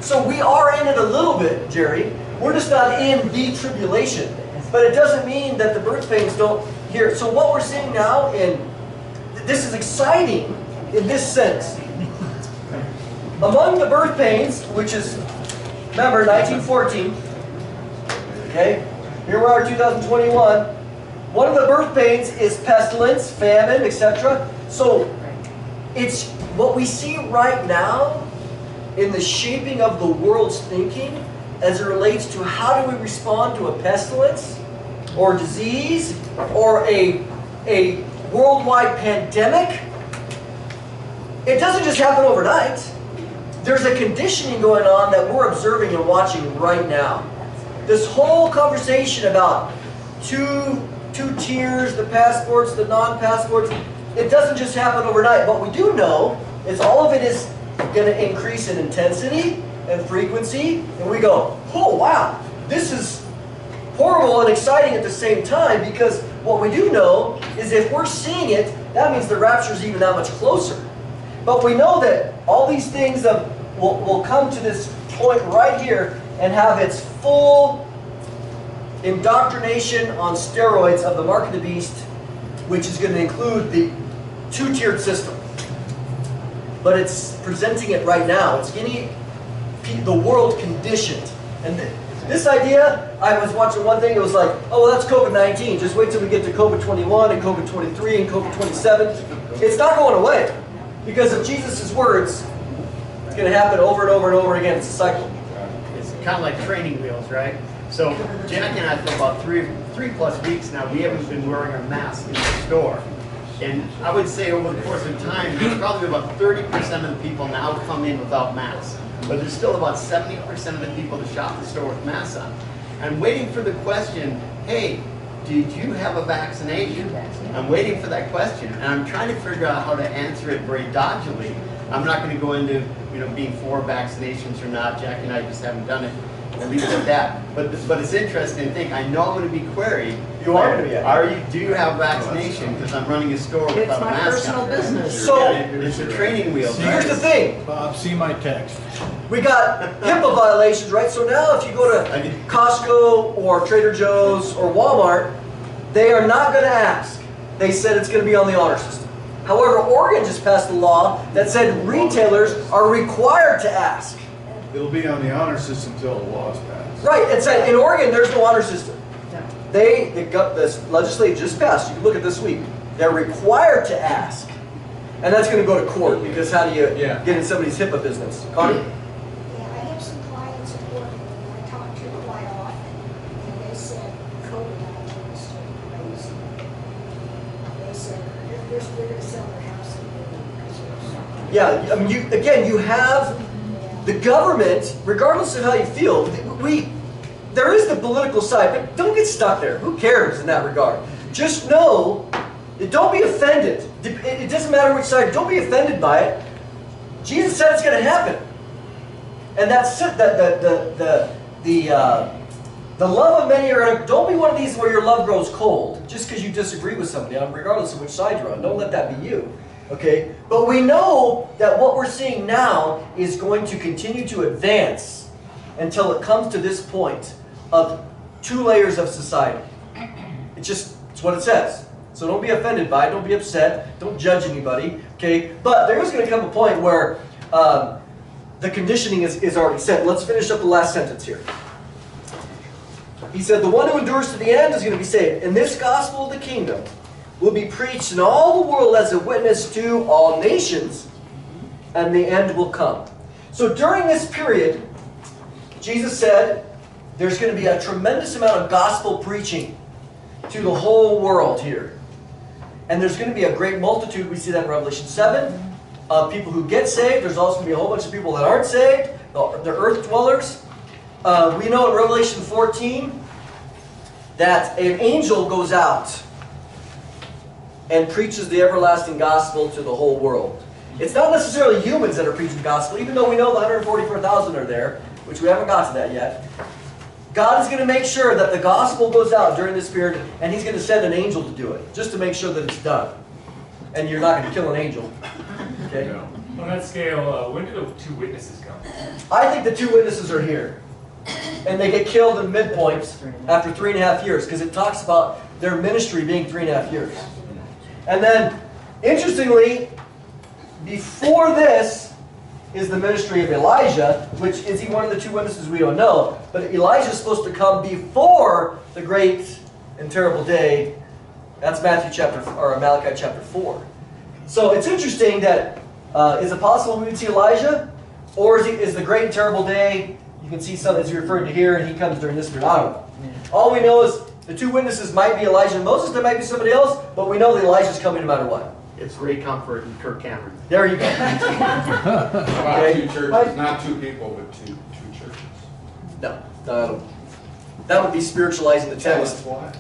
[SPEAKER 1] So we are in it a little bit, Jerry. We're just not in the tribulation. But it doesn't mean that the birth pains don't here. So what we're seeing now, this is exciting in this sense. Among the birth pains, which is, remember, 1914, okay? Here we are, 2021. One of the birth pains is pestilence, famine, etc. So it's what we see right now in the shaping of the world's thinking as it relates to how do we respond to a pestilence or disease or a worldwide pandemic. It doesn't just happen overnight. There's a conditioning going on that we're observing and watching right now. This whole conversation about two tiers, the passports, the non-passports, it doesn't just happen overnight. What we do know is all of it is going to increase in intensity and frequency, and we go, oh wow, this is horrible and exciting at the same time, because what we do know is if we're seeing it, that means the rapture is even that much closer. But we know that all these things will come to this point right here, and have its full indoctrination on steroids of the mark of the beast, which is going to include the two-tiered system. But it's presenting it right now. It's getting the world conditioned. And this idea, I was watching one thing, it was like, oh, well, that's COVID-19. Just wait till we get to COVID-21 and COVID-23 and COVID-27. It's not going away. Because of Jesus' words, it's going to happen over and over and over again. It's a cycle.
[SPEAKER 6] It's kind of like training wheels, right? So Jack and I, for about three plus weeks now, we haven't been wearing our masks in the store. And I would say over the course of time, there's probably about 30% of the people now come in without masks. But there's still about 70% of the people that shop the store with masks on. I'm waiting for the question, hey, did you have a vaccination? I'm waiting for that question, and I'm trying to figure out how to answer it very dodgily. I'm not going to go into being for vaccinations or not. Jack and I just haven't done it. I'll leave it at that. But it's interesting to think. I know I'm going to be queried.
[SPEAKER 1] You are going to be.
[SPEAKER 6] Do you have vaccination? Because I'm running a store without a mask on.
[SPEAKER 4] It's my personal business.
[SPEAKER 1] So
[SPEAKER 6] it's a training wheel.
[SPEAKER 1] Here's the thing.
[SPEAKER 10] Bob, see my text.
[SPEAKER 1] We got HIPAA violations, right? So now if you go to Costco or Trader Joe's or Walmart, they are not going to ask. They said it's going to be on the honor system. However, Oregon just passed a law that said retailers are required to ask.
[SPEAKER 5] It'll be on the honor system until the law is passed.
[SPEAKER 1] Right. It said in Oregon there's no honor system. The legislature just passed. You can look at this week. They're required to ask. And that's going to go to court because how do you get in somebody's HIPAA business? Connie?
[SPEAKER 13] Yeah, I have some clients in Oregon who I talk to quite often, and they said COVID-19 is still crazy. They said they're going to sell their house in
[SPEAKER 1] Yeah, I mean, you have the government, regardless of how you feel, there is the political side, but don't get stuck there. Who cares in that regard? Just know, don't be offended. It doesn't matter which side, don't be offended by it. Jesus said it's going to happen. And that's it. The love of many don't be one of these where your love grows cold just because you disagree with somebody, regardless of which side you're on. Don't let that be you. Okay? But we know that what we're seeing now is going to continue to advance until it comes to this point of two layers of society. It's what it says. So don't be offended by it. Don't be upset. Don't judge anybody. Okay? But there is going to come a point where the conditioning is already set. Let's finish up the last sentence here. He said, the one who endures to the end is going to be saved. And this gospel of the kingdom will be preached in all the world as a witness to all nations, and the end will come. So during this period, Jesus said there's going to be a tremendous amount of gospel preaching to the whole world here. And there's going to be a great multitude, we see that in Revelation 7, of people who get saved. There's also going to be a whole bunch of people that aren't saved, the earth dwellers. We know in Revelation 14 that an angel goes out and preaches the everlasting gospel to the whole world. It's not necessarily humans that are preaching the gospel, even though we know the 144,000 are there, which we haven't got to that yet. God is going to make sure that the gospel goes out during this period, and He's going to send an angel to do it, just to make sure that it's done. And you're not going to kill an angel. Okay?
[SPEAKER 14] On that scale, when do the two witnesses come?
[SPEAKER 1] I think the two witnesses are here. And they get killed in midpoints after 3.5 years, because it talks about their ministry being 3.5 years. And then, interestingly, before this is the ministry of Elijah, which is he one of the two witnesses? We don't know. But Elijah is supposed to come before the great and terrible day. That's Malachi chapter 4. So it's interesting that is it possible we would see Elijah, or is the great and terrible day? You can see something as referred to here, and he comes during this period. I don't know. All we know is the two witnesses might be Elijah and Moses. There might be somebody else, but we know that Elijah's coming no matter what.
[SPEAKER 6] It's Ray Comfort and Kirk Cameron.
[SPEAKER 1] There you go.
[SPEAKER 3] About two churches, not two people, but two churches.
[SPEAKER 1] No, that would be spiritualizing the text.
[SPEAKER 14] Because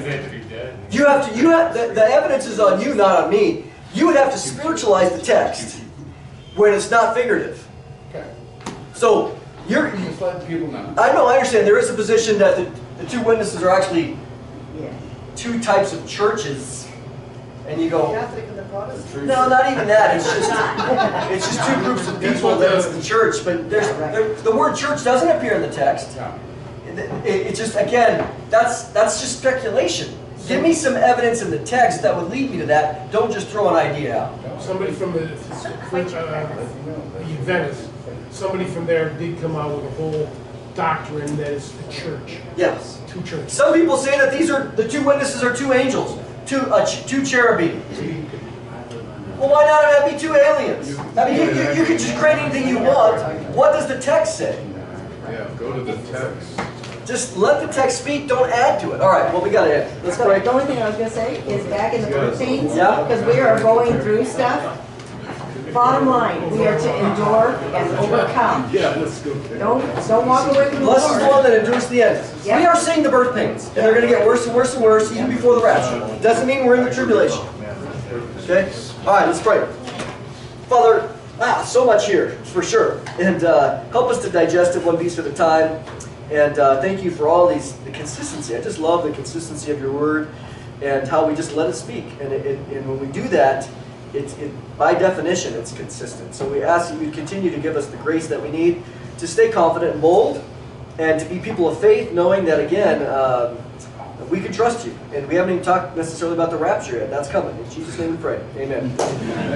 [SPEAKER 14] they have to be dead.
[SPEAKER 1] The evidence is on you, not on me. You would have to spiritualize the text when it's not figurative.
[SPEAKER 3] Okay.
[SPEAKER 1] So you're
[SPEAKER 3] just letting people know.
[SPEAKER 1] I understand. There is a position that the two witnesses are actually two types of churches. and you go,
[SPEAKER 2] Catholic and the Protestant.
[SPEAKER 1] no, not even that. It's just two groups of people that it's the church. But the word church doesn't appear in the text. It just, again, that's just speculation. Give me some evidence in the text that would lead me to that. Don't just throw an idea out.
[SPEAKER 7] Somebody from the Venice, somebody from there did come out with a whole doctrine that is the church.
[SPEAKER 1] Yes.
[SPEAKER 7] Two churches.
[SPEAKER 1] Some people say that the two witnesses are two angels, two cherubim. Well, why not have it be two aliens? I mean, you can just create anything you want. What does the text say?
[SPEAKER 5] Yeah, go to the text.
[SPEAKER 1] Just let the text speak, don't add to it. All right, well, we got to end. Let's break.
[SPEAKER 2] The only thing I was going to say is back in the birth pains,
[SPEAKER 1] Yeah.
[SPEAKER 2] because we are going through stuff. Bottom line, we are to endure and overcome.
[SPEAKER 5] Yeah, let's go there.
[SPEAKER 2] Don't walk away from the
[SPEAKER 1] Blessed is the one
[SPEAKER 2] Lord.
[SPEAKER 1] that endures to the end.
[SPEAKER 2] Yep.
[SPEAKER 1] We are seeing the birth pains, and they're going to get worse and worse and worse even before the rapture. Doesn't mean we're in the tribulation. Okay? All right, let's pray. Father, so much here, for sure. And help us to digest it one piece at a time. And thank you for all the consistency. I just love the consistency of your word and how we just let it speak. And when we do that, by definition, it's consistent. So we ask that you continue to give us the grace that we need to stay confident and bold and to be people of faith, knowing that, again, we can trust you. And we haven't even talked necessarily about the rapture yet. That's coming. In Jesus' name we pray. Amen.